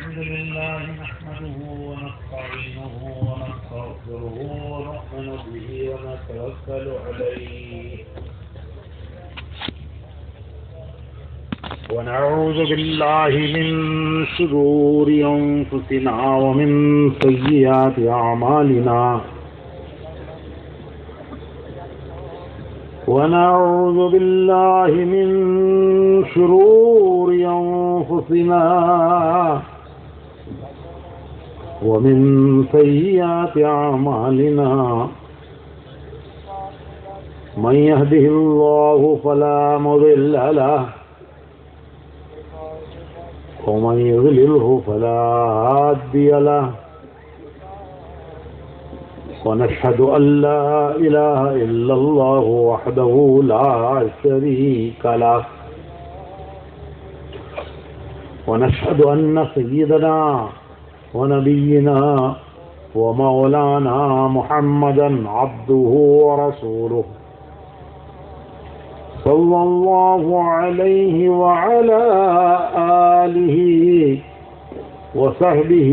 الحمد لله نحمده ونستعينه ونستغفره ونؤمن به ونتوكل عليه ونعوذ بالله من شرور أنفسنا ومن سيئات أعمالنا ونعوذ بالله من شرور أنفسنا ومن سيئات أعمالنا من يهده الله فلا مضل له ومن يضلله فلا هادي له ونشهد أن لا إله إلا الله وحده لا شريك له ونشهد أن سيدنا ونبينا ومولانا محمدا عبده ورسوله صلى الله عليه وعلى آله وصحبه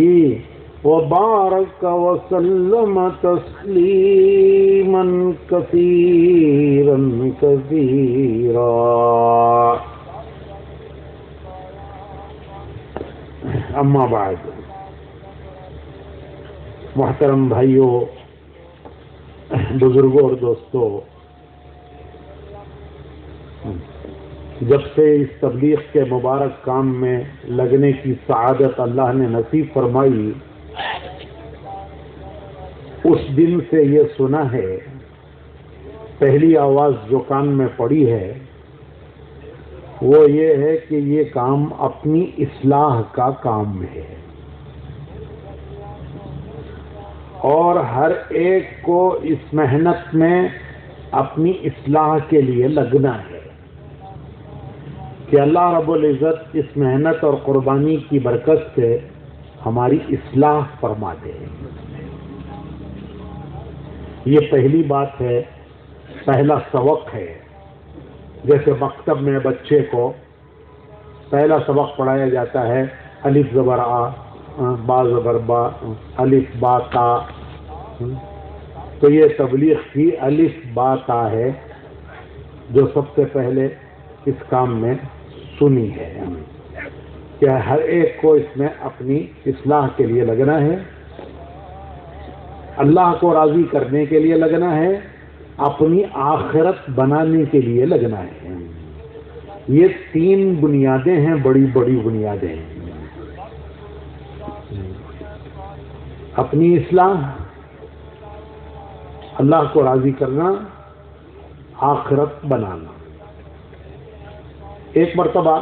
وبارك وسلم تسليما كثيرا كثيرا اما بعد محترم بھائیوں، بزرگوں اور دوستوں، جب سے اس تبلیغ کے مبارک کام میں لگنے کی سعادت اللہ نے نصیب فرمائی، اس دن سے یہ سنا ہے، پہلی آواز جو کان میں پڑی ہے وہ یہ ہے کہ یہ کام اپنی اصلاح کا کام ہے اور ہر ایک کو اس محنت میں اپنی اصلاح کے لیے لگنا ہے کہ اللہ رب العزت اس محنت اور قربانی کی برکت سے ہماری اصلاح فرما دے۔ یہ پہلی بات ہے، پہلا سبق ہے۔ جیسے مکتب میں بچے کو پہلا سبق پڑھایا جاتا ہے الف زبر آ، با زبر با، الف با تا، تو یہ تبلیغ کی الف با تا ہے جو سب سے پہلے اس کام میں سنی ہے کہ ہر ایک کو اس میں اپنی اصلاح کے لیے لگنا ہے، اللہ کو راضی کرنے کے لیے لگنا ہے، اپنی آخرت بنانے کے لیے لگنا ہے۔ یہ تین بنیادیں ہیں، بڑی بڑی بنیادیں ہیں، اپنی اصلاح، اللہ کو راضی کرنا، آخرت بنانا۔ ایک مرتبہ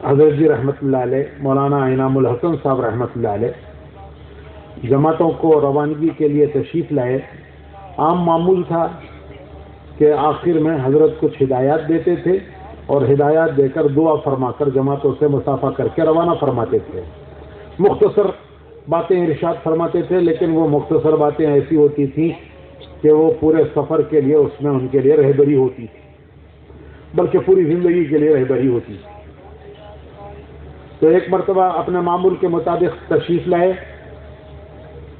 حضرت جی رحمۃ اللہ علیہ، مولانا انعام الحسن صاحب رحمۃ اللہ علیہ جماعتوں کو روانگی کے لیے تشریف لائے۔ عام معمول تھا کہ آخر میں حضرت کچھ ہدایات دیتے تھے اور ہدایات دے کر دعا فرما کر جماعتوں سے مسافہ کر کے روانہ فرماتے تھے۔ مختصر باتیں ارشاد فرماتے تھے، لیکن وہ مختصر باتیں ایسی ہوتی تھیں کہ وہ پورے سفر کے لیے اس میں ان کے لیے رہبری ہوتی تھی، بلکہ پوری زندگی کے لیے رہبری ہوتی تھی۔ تو ایک مرتبہ اپنے معمول کے مطابق تشریف لائے،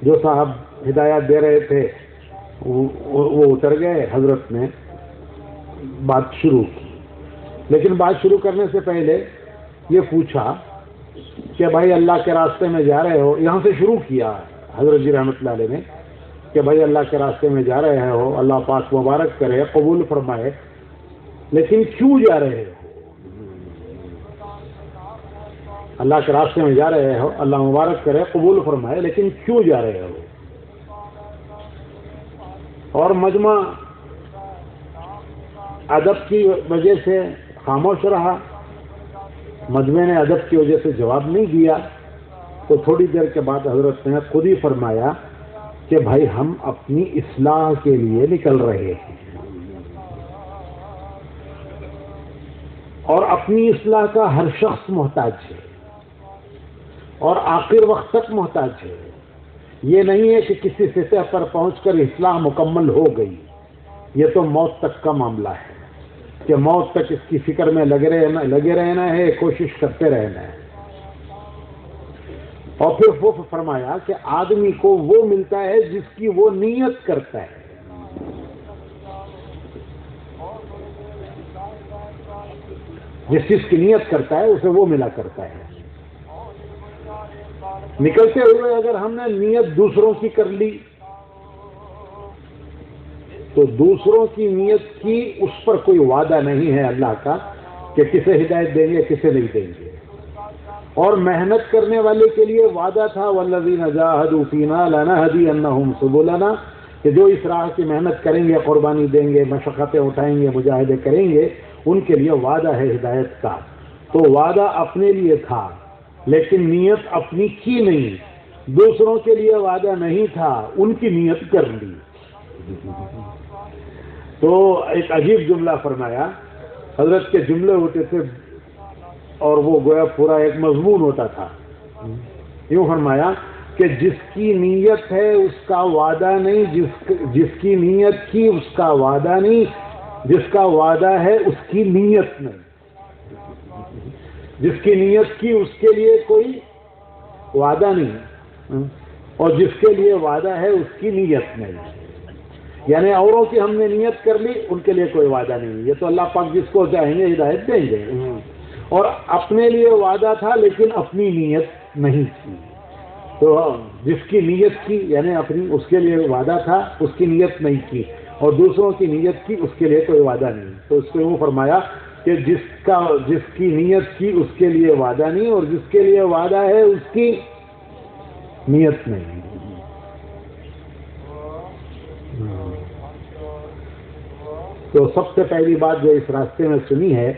جو صاحب ہدایات دے رہے تھے وہ اتر گئے، حضرت نے بات شروع کی، لیکن بات شروع کرنے سے پہلے یہ پوچھا کہ بھائی اللہ کے راستے میں جا رہے ہو، یہاں سے شروع کیا حضرت جی رحمۃ اللہ علیہ نے کہ بھائی اللہ کے راستے میں جا رہے ہو، اللہ پاک مبارک کرے، قبول فرمائے، لیکن کیوں جا رہے ہو؟ اللہ کے راستے میں جا رہے ہو، اللہ مبارک کرے، قبول فرمائے، لیکن کیوں جا رہے ہو؟ اور مجمع ادب کی وجہ سے خاموش رہا، مجمع نے ادب کی وجہ سے جواب نہیں دیا۔ تو تھوڑی دیر کے بعد حضرت نے خود ہی فرمایا کہ بھائی ہم اپنی اصلاح کے لیے نکل رہے ہیں اور اپنی اصلاح کا ہر شخص محتاج ہے اور آخر وقت تک محتاج ہے۔ یہ نہیں ہے کہ کسی سطح پر پہنچ کر اصلاح مکمل ہو گئی، یہ تو موت تک کا معاملہ ہے کہ موت تک اس کی فکر میں لگے رہنا ہے، کوشش کرتے رہنا ہے۔ اور پھر وہ فرمایا کہ آدمی کو وہ ملتا ہے جس کی وہ نیت کرتا ہے. جس چیز کی نیت کرتا ہے اسے وہ ملا کرتا ہے. نکلتے ہوئے اگر ہم نے نیت دوسروں کی کر لی تو دوسروں کی نیت کی اس پر کوئی وعدہ نہیں ہے اللہ کا کہ کسے ہدایت دیں گے کسے نہیں دیں گے. اور محنت کرنے والے کے لیے وعدہ تھا والذین جاہدوا فینا لنہدینہم سبلنا، کہ جو اس راہ کی محنت کریں گے، قربانی دیں گے، مشقتیں اٹھائیں گے، مجاہدے کریں گے، ان کے لیے وعدہ ہے ہدایت کا. تو وعدہ اپنے لیے تھا لیکن نیت اپنی کی نہیں. دوسروں کے لیے وعدہ نہیں تھا، ان کی نیت کر لی. تو ایک عجیب جملہ فرمایا. حضرت کے جملے ہوتے تھے اور وہ گویا پورا ایک مضمون ہوتا تھا. یوں فرمایا کہ جس کی نیت ہے اس کا وعدہ نہیں، جس کی نیت کی اس کا وعدہ نہیں، جس کا وعدہ ہے اس کی نیت نہیں. جس کی نیت کی اس کے لیے کوئی وعدہ نہیں، اور جس کے لیے وعدہ ہے اس کی نیت نہیں. یعنی اوروں کی ہم نے نیت کر لی، ان کے لیے کوئی وعدہ نہیں. یہ تو اللہ پاک جس کو چاہیں گے ہدایت دیں گے. اور اپنے لیے وعدہ تھا لیکن اپنی نیت نہیں کی. تو جس کی نیت کی یعنی اپنی، اس کے لیے وعدہ تھا، اس کی نیت نہیں کی، اور دوسروں کی نیت کی، اس کے لیے کوئی وعدہ نہیں. تو اس کو وہ فرمایا کہ جس کی نیت کی اس کے لیے وعدہ نہیں، اور جس کے لیے وعدہ ہے اس کی نیت نہیں. تو سب سے پہلی بات جو اس راستے میں سنی ہے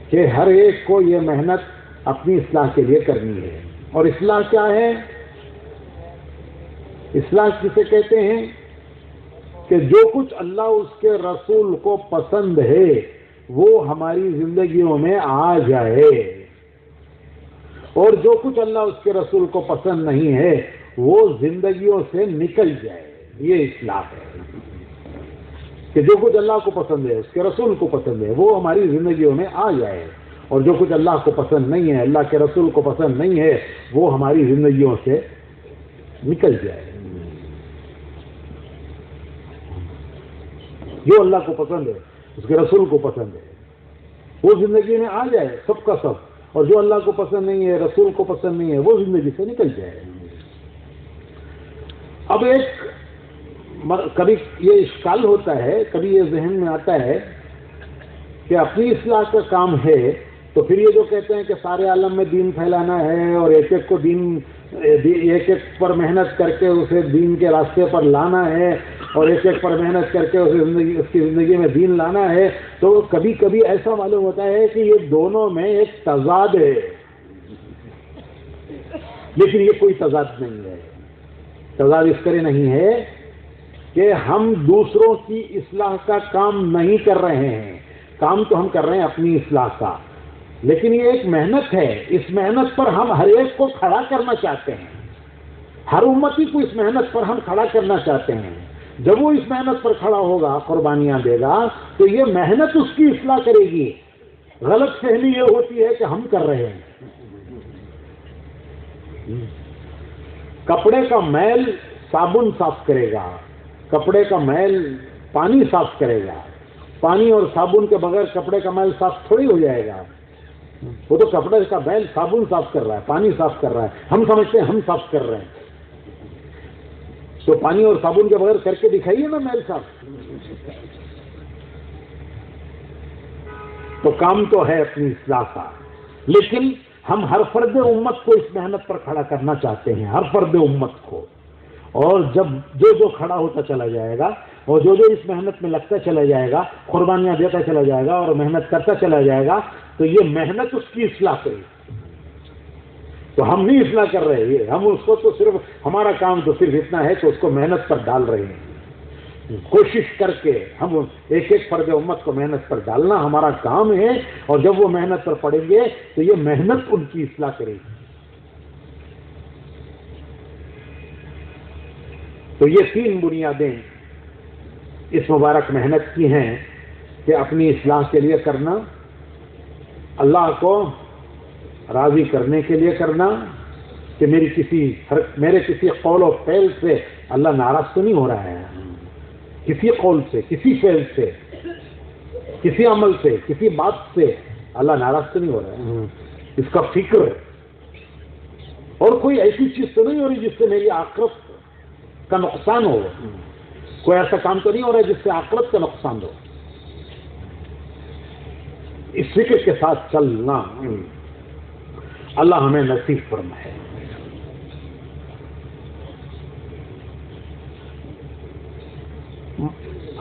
کہ ہر ایک کو یہ محنت اپنی اصلاح کے لیے کرنی ہے. اور اصلاح کیا ہے؟ اصلاح کسے کہتے ہیں؟ کہ جو کچھ اللہ اس کے رسول کو پسند ہے وہ ہماری زندگیوں میں آ جائے، اور جو کچھ اللہ اس کے رسول کو پسند نہیں ہے وہ زندگیوں سے نکل جائے. یہ اصلاح ہے کہ جو کچھ اللہ کو پسند ہے، اس کے رسول کو پسند ہے، وہ ہماری زندگیوں میں آ جائے، اور جو کچھ اللہ کو پسند نہیں ہے، اللہ کے رسول کو پسند نہیں ہے، وہ ہماری زندگیوں سے نکل جائے. جو اللہ کو پسند ہے، اس کے رسول کو پسند ہے، وہ زندگی میں آ جائے سب کا سب، اور جو اللہ کو پسند نہیں ہے، رسول کو پسند نہیں ہے، وہ زندگی سے نکل جائے. اب کبھی یہ اشکال ہوتا ہے، کبھی یہ ذہن میں آتا ہے کہ اپنی اصلاح کا کام ہے، تو پھر یہ جو کہتے ہیں کہ سارے عالم میں دین پھیلانا ہے اور ایک ایک کو ایک ایک پر محنت کر کے اسے دین کے راستے پر لانا ہے، اور ایک ایک پر محنت کر کے اس کی زندگی میں دین لانا ہے، تو کبھی کبھی ایسا معلوم ہوتا ہے کہ یہ دونوں میں ایک تضاد ہے. لیکن یہ کوئی تضاد نہیں ہے. تضاد اس طرح نہیں ہے کہ ہم دوسروں کی اصلاح کا کام نہیں کر رہے ہیں. کام تو ہم کر رہے ہیں اپنی اصلاح کا، لیکن یہ ایک محنت ہے. اس محنت پر ہم ہر ایک کو کھڑا کرنا چاہتے ہیں. ہر امتی کو اس محنت پر ہم کھڑا کرنا چاہتے ہیں. جب وہ اس محنت پر کھڑا ہوگا، قربانیاں دے گا، تو یہ محنت اس کی اصلاح کرے گی. غلط فہمی یہ ہوتی ہے کہ ہم کر رہے ہیں. کپڑے کا میل صابن صاف کرے گا، کپڑے کا میل پانی صاف کرے گا. پانی اور صابن کے بغیر کپڑے کا میل صاف تھوڑی ہو جائے گا. وہ تو کپڑے کا میل صابن صاف کر رہا ہے، پانی صاف کر رہا ہے. ہم سمجھتے ہیں ہم صاف کر رہے ہیں، تو پانی اور صابن کے بغیر کر کے دکھائیے نا میل صاف. تو کام تو ہے اپنی اصلاح کا، لیکن ہم ہر فرد امت کو اس محنت پر کھڑا کرنا چاہتے ہیں، ہر فرد امت کو. اور جب جو کھڑا ہوتا چلا جائے گا اور جو اس محنت میں لگتا چلا جائے گا، قربانیاں دیتا چلا جائے گا اور محنت کرتا چلا جائے گا، تو یہ محنت اس کی اصلاح کرے گی. تو ہم نہیں اصلاح کر رہے ہیں، ہم اس کو تو صرف ہمارا کام تو صرف اتنا ہے کہ اس کو محنت پر ڈال رہے ہیں. کوشش کر کے ہم ایک ایک فرد امت کو محنت پر ڈالنا ہمارا کام ہے، اور جب وہ محنت پر پڑیں گے تو یہ محنت ان کی اصلاح کرے گی. تو یہ 3 بنیادیں اس مبارک محنت کی ہیں کہ اپنی اصلاح کے لیے کرنا، اللہ کو راضی کرنے کے لیے کرنا، کہ میرے کسی قول و فعل سے اللہ ناراض تو نہیں ہو رہا ہے، کسی قول سے، کسی فعل سے، کسی عمل سے، کسی بات سے اللہ ناراض تو نہیں ہو رہا ہے، اس کا فکر ہے۔ اور کوئی ایسی چیز تو نہیں ہو رہی جس سے میری آخرت کا نقصان ہو، کوئی ایسا کام تو نہیں ہو رہا ہے جس سے آخرت کا نقصان ہو۔ اس فکر کے ساتھ چلنا اللہ ہمیں نصیب فرمائے۔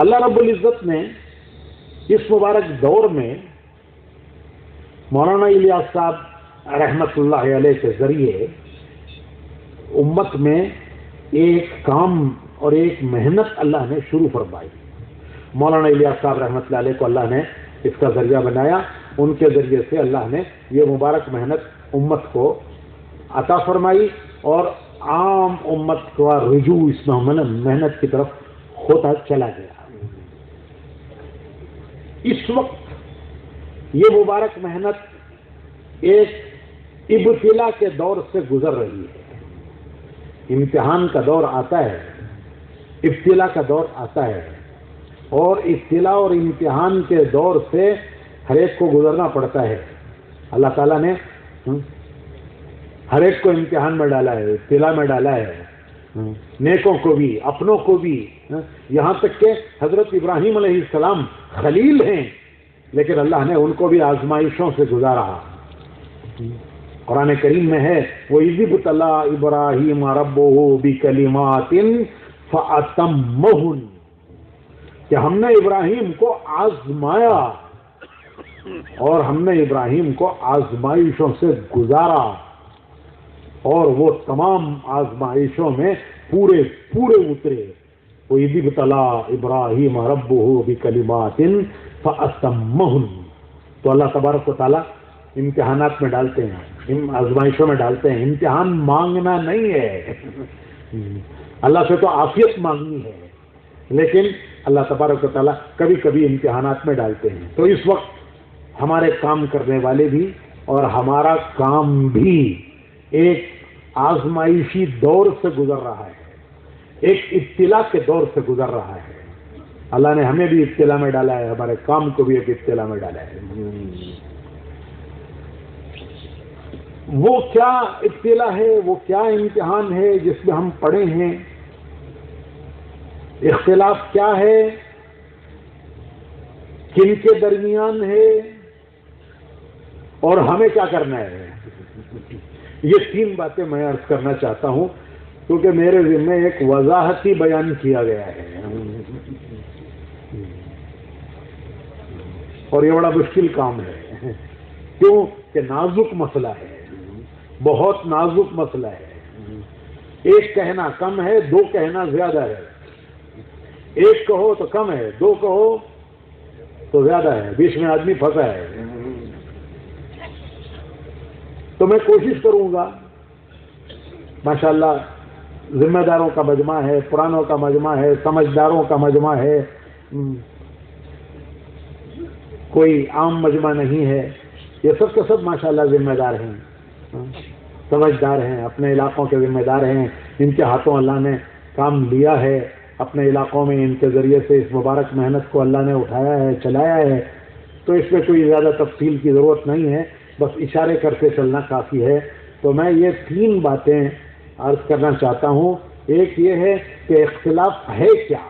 اللہ رب العزت نے اس مبارک دور میں مولانا الیاس صاحب رحمت اللہ علیہ کے ذریعے امت میں ایک کام اور ایک محنت اللہ نے شروع فرمائی۔ مولانا الیاس صاحب رحمت اللہ علیہ کو اللہ نے اس کا ذریعہ بنایا، ان کے ذریعے سے اللہ نے یہ مبارک محنت امت کو عطا فرمائی، اور عام امت کا رجوع اس محنت کی طرف ہوتا چلا گیا۔ اس وقت یہ مبارک محنت ایک ابتلا کے دور سے گزر رہی ہے۔ امتحان کا دور آتا ہے، ابتلا کا دور آتا ہے، اور ابتلا اور امتحان کے دور سے ہر ایک کو گزرنا پڑتا ہے۔ اللہ تعالیٰ نے ہر ایک کو امتحان میں ڈالا ہے، ابتلا میں ڈالا ہے، نیکوں کو بھی، اپنوں کو بھی، یہاں تک کہ حضرت ابراہیم علیہ السلام خلیل ہیں، لیکن اللہ نے ان کو بھی آزمائشوں سے گزارا۔ قرآن کریم میں ہے وَإِذِ ابْتَلَىٰ إِبْرَاهِيمَ رَبُّهُ بِكَلِمَاتٍ فَأَتَمَّهُنَّ، کہ ہم نے ابراہیم کو آزمایا اور ہم نے ابراہیم کو آزمائشوں سے گزارا، اور وہ تمام آزمائشوں میں پورے اترے۔ وَإِذِ ابْتَلَىٰ إِبْرَاهِيمَ رَبُّهُ بِكَلِمَاتٍ فَأَتَمَّهُنَّ۔ تو اللہ تبارک و تعالیٰ امتحانات میں ڈالتے ہیں، آزمائشوں میں ڈالتے ہیں۔ امتحان مانگنا نہیں ہے، اللہ سے تو عافیت مانگنی ہے، لیکن اللہ تبارک و تعالیٰ کبھی کبھی امتحانات میں ڈالتے ہیں۔ تو اس وقت ہمارے کام کرنے والے بھی اور ہمارا کام بھی ایک آزمائشی دور سے گزر رہا ہے، ایک ابتلا کے دور سے گزر رہا ہے۔ اللہ نے ہمیں بھی ابتلا میں ڈالا ہے، ہمارے کام کو بھی ایک ابتلا میں ڈالا ہے۔ وہ کیا ابتلا ہے، وہ کیا امتحان ہے جس میں ہم پڑے ہیں؟ اختلاف کیا ہے، کن کے درمیان ہے، اور ہمیں کیا کرنا ہے؟ یہ تین باتیں میں عرض کرنا چاہتا ہوں، کیونکہ میرے ذمہ ایک وضاحتی بیان کیا گیا ہے، اور یہ بڑا مشکل کام ہے، کیوں کہ نازک مسئلہ ہے، بہت نازک مسئلہ ہے۔ ایک کہنا کم ہے، دو کہنا زیادہ ہے، ایک کہو تو کم ہے، دو کہو تو زیادہ ہے، بیچ میں آدمی پھنسا ہے۔ تو میں کوشش کروں گا، ماشاءاللہ ذمہ داروں کا مجمع ہے، پرانوں کا مجمع ہے، سمجھداروں کا مجمع ہے، کوئی عام مجمع نہیں ہے، یہ سب کے سب ماشاءاللہ ذمہ دار ہیں، سمجھدار ہیں، اپنے علاقوں کے ذمہ دار ہیں، ان کے ہاتھوں اللہ نے کام لیا ہے، اپنے علاقوں میں ان کے ذریعے سے اس مبارک محنت کو اللہ نے اٹھایا ہے، چلایا ہے۔ تو اس میں کوئی زیادہ تفصیل کی ضرورت نہیں ہے، بس اشارے کرتے چلنا کافی ہے۔ تو میں یہ تین باتیں عرض کرنا چاہتا ہوں۔ ایک یہ ہے کہ اختلاف ہے کیا،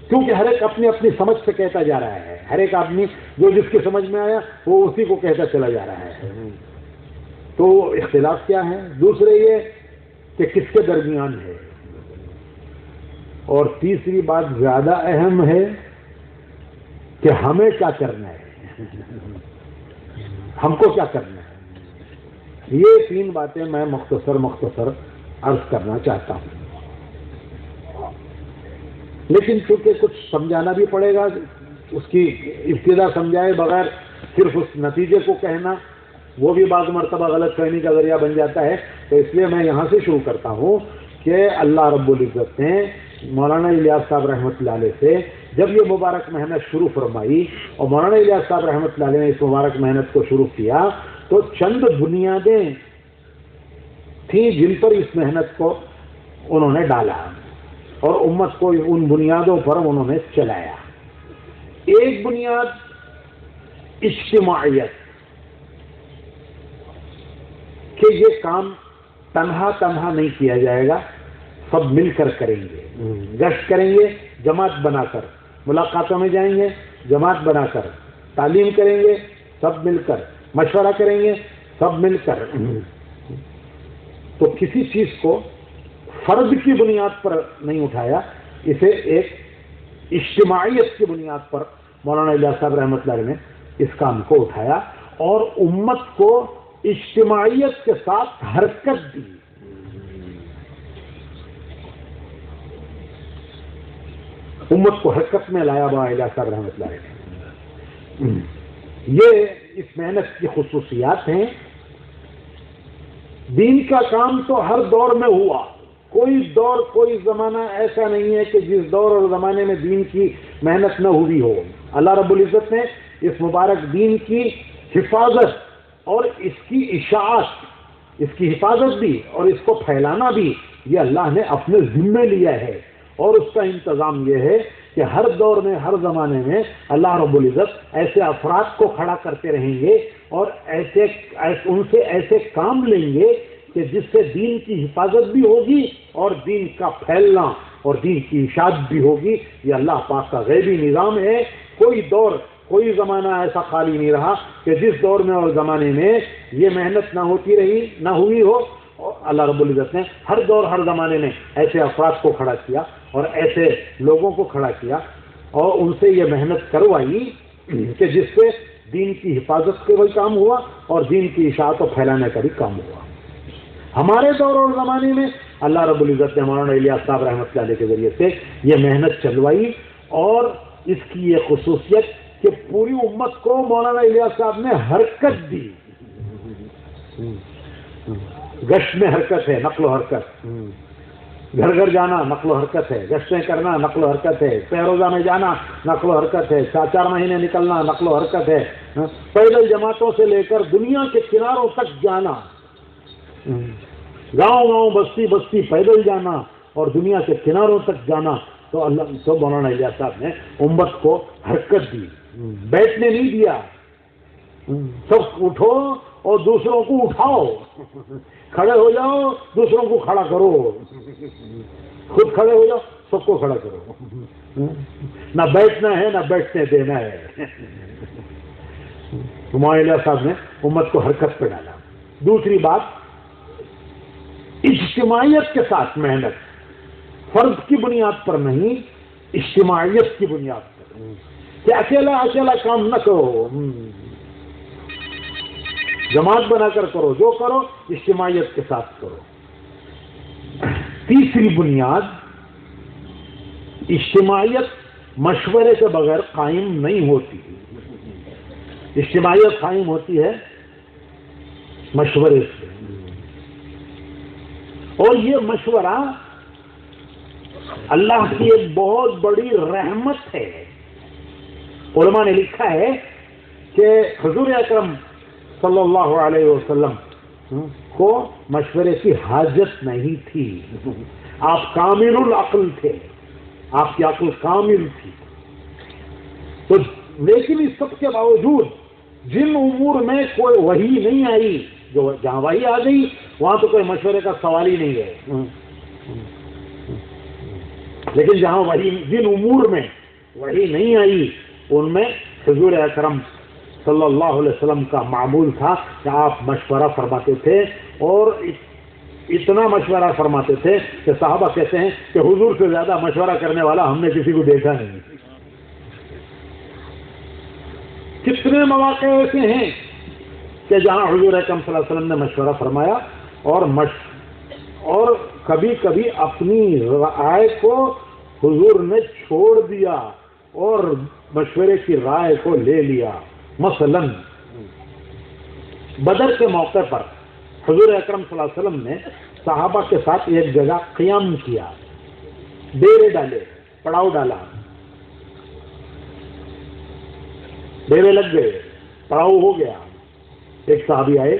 کیونکہ ہر ایک اپنی اپنی سمجھ سے کہتا جا رہا ہے، ہر ایک آدمی جو جس کی سمجھ میں آیا وہ اسی کو کہتا چلا جا رہا ہے۔ تو اختلاف کیا ہے؟ دوسرے یہ کہ کس کے درمیان ہے، اور تیسری بات زیادہ اہم ہے کہ ہمیں کیا کرنا ہے، ہم کو کیا کرنا ہے۔ یہ تین باتیں میں مختصر عرض کرنا چاہتا ہوں، لیکن چونکہ کچھ سمجھانا بھی پڑے گا، اس کی ابتدا سمجھائے بغیر صرف اس نتیجے کو کہنا وہ بھی بعض مرتبہ غلط فہمی کا ذریعہ بن جاتا ہے۔ تو اس لیے میں یہاں سے شروع کرتا ہوں کہ اللہ رب العزت نے مولانا الیاس صاحب رحمۃ اللہ علیہ سے جب یہ مبارک محنت شروع فرمائی، اور مولانا الیاس صاحب رحمۃ اللہ علیہ نے اس مبارک محنت کو شروع کیا، تو چند بنیادیں تھیں جن پر اس محنت کو انہوں نے ڈالا اور امت کو ان بنیادوں پر انہوں نے چلایا۔ ایک بنیاد اجتماعیت، کہ یہ کام تنہا نہیں کیا جائے گا، سب مل کر کریں گے، گشت کریں گے جماعت بنا کر، ملاقاتوں میں جائیں گے جماعت بنا کر، تعلیم کریں گے سب مل کر، مشورہ کریں گے سب مل کر۔ تو کسی چیز کو فرد کی بنیاد پر نہیں اٹھایا، اسے ایک اجتماعیت کی بنیاد پر مولانا الیاس صاحب رحمۃ اللہ علیہ نے اس کام کو اٹھایا اور امت کو اجتماعیت کے ساتھ حرکت دی۔ امت کو حرکت میں لایا مولانا الیاس صاحب رحمۃ اللہ علیہ نے۔ یہ اس محنت کی خصوصیات ہیں۔ دین کا کام تو ہر دور میں ہوا، کوئی دور کوئی زمانہ ایسا نہیں ہے کہ جس دور اور زمانے میں دین کی محنت نہ ہوئی ہو۔ اللہ رب العزت نے اس مبارک دین کی حفاظت اور اس کی اشاعت، اس کی حفاظت بھی اور اس کو پھیلانا بھی، یہ اللہ نے اپنے ذمے لیا ہے، اور اس کا انتظام یہ ہے کہ ہر دور میں ہر زمانے میں اللہ رب العزت ایسے افراد کو کھڑا کرتے رہیں گے اور ان سے ایسے کام لیں گے کہ جس سے دین کی حفاظت بھی ہوگی اور دین کا پھیلنا اور دین کی اشاعت بھی ہوگی۔ یہ اللہ پاک کا غیبی نظام ہے۔ کوئی دور کوئی زمانہ ایسا خالی نہیں رہا کہ جس دور میں اور زمانے میں یہ محنت نہ ہوئی ہو، اور اللہ رب العزت نے ہر دور ہر زمانے میں ایسے افراد کو کھڑا کیا اور ایسے لوگوں کو کھڑا کیا اور ان سے یہ محنت کروائی کہ جس سے دین کی حفاظت کا بھی کام ہوا اور دین کی اشاعت و پھیلانے کا بھی کام ہوا۔ ہمارے دور اور زمانے میں اللہ رب العزت نے مولانا الیاس صاحب رحمۃ اللہ علیہ کے ذریعے سے یہ محنت چلوائی، اور اس کی یہ خصوصیت کہ پوری امت کو مولانا الیاس صاحب نے حرکت دی۔ گشت میں حرکت ہے، نقل و حرکت، گھر گھر جانا نقل و حرکت ہے، گشتیں کرنا نقل و حرکت ہے، پیروزہ میں جانا نقل و حرکت ہے، 4 مہینے نکلنا نقل و حرکت ہے، پیدل جماعتوں سے لے کر دنیا کے کناروں تک جانا، گاؤں بستی بستی پیدل جانا اور دنیا کے کناروں تک جانا۔ تو مولانا الیاس صاحب نے امت کو حرکت دی، بیٹھنے نہیں دیا۔ سب اٹھو اور دوسروں کو اٹھاؤ، کھڑے ہو جاؤ دوسروں کو کھڑا کرو، خود کھڑے ہو جاؤ سب کو کھڑا کرو، نہ بیٹھنا ہے نہ بیٹھنے دینا ہے۔ مولانا الیاس صاحب نے امت کو حرکت پہ ڈالا۔ دوسری بات، اجتماعیت کے ساتھ محنت، فرد کی بنیاد پر نہیں، اجتماعیت کی بنیاد پر، کہ اکیلا کام نہ کرو، جماعت بنا کر کرو، جو کرو اجتماعیت کے ساتھ کرو۔ تیسری بنیاد، اجتماعیت مشورے کے بغیر قائم نہیں ہوتی، اجتماعیت قائم ہوتی ہے مشورے سے، اور یہ مشورہ اللہ کی ایک بہت بڑی رحمت ہے۔ علماء نے لکھا ہے کہ حضور اکرم صلی اللہ علیہ وسلم کو مشورے کی حاجت نہیں تھی، آپ کامل العقل تھے، آپ کی عقل کامل تھی، تو لیکن اس سب کے باوجود جن امور میں کوئی وحی نہیں آئی، جو جہاں وحی آ گئی وہاں تو کوئی مشورے کا سوال ہی نہیں ہے، لیکن جہاں جن امور میں وحی نہیں آئی ان میں حضور اکرم صلی اللہ علیہ وسلم کا معمول تھا کہ آپ مشورہ فرماتے تھے، اور اتنا مشورہ فرماتے تھے کہ صحابہ کہتے ہیں کہ حضور سے زیادہ مشورہ کرنے والا ہم نے کسی کو دیکھا نہیں۔ کتنے مواقع ایسے ہیں کہ جہاں حضور اکرم صلی اللہ علیہ وسلم نے مشورہ فرمایا اور کبھی کبھی اپنی رائے کو حضور نے چھوڑ دیا اور مشورے کی رائے کو لے لیا۔ مثلا بدر کے موقع پر حضور اکرم صلی اللہ علیہ وسلم نے صحابہ کے ساتھ ایک جگہ قیام کیا، ڈیرے ڈالے، پڑاؤ ڈالا، ڈیرے لگ گئے، پڑاؤ ہو گیا۔ ایک صحابی آئے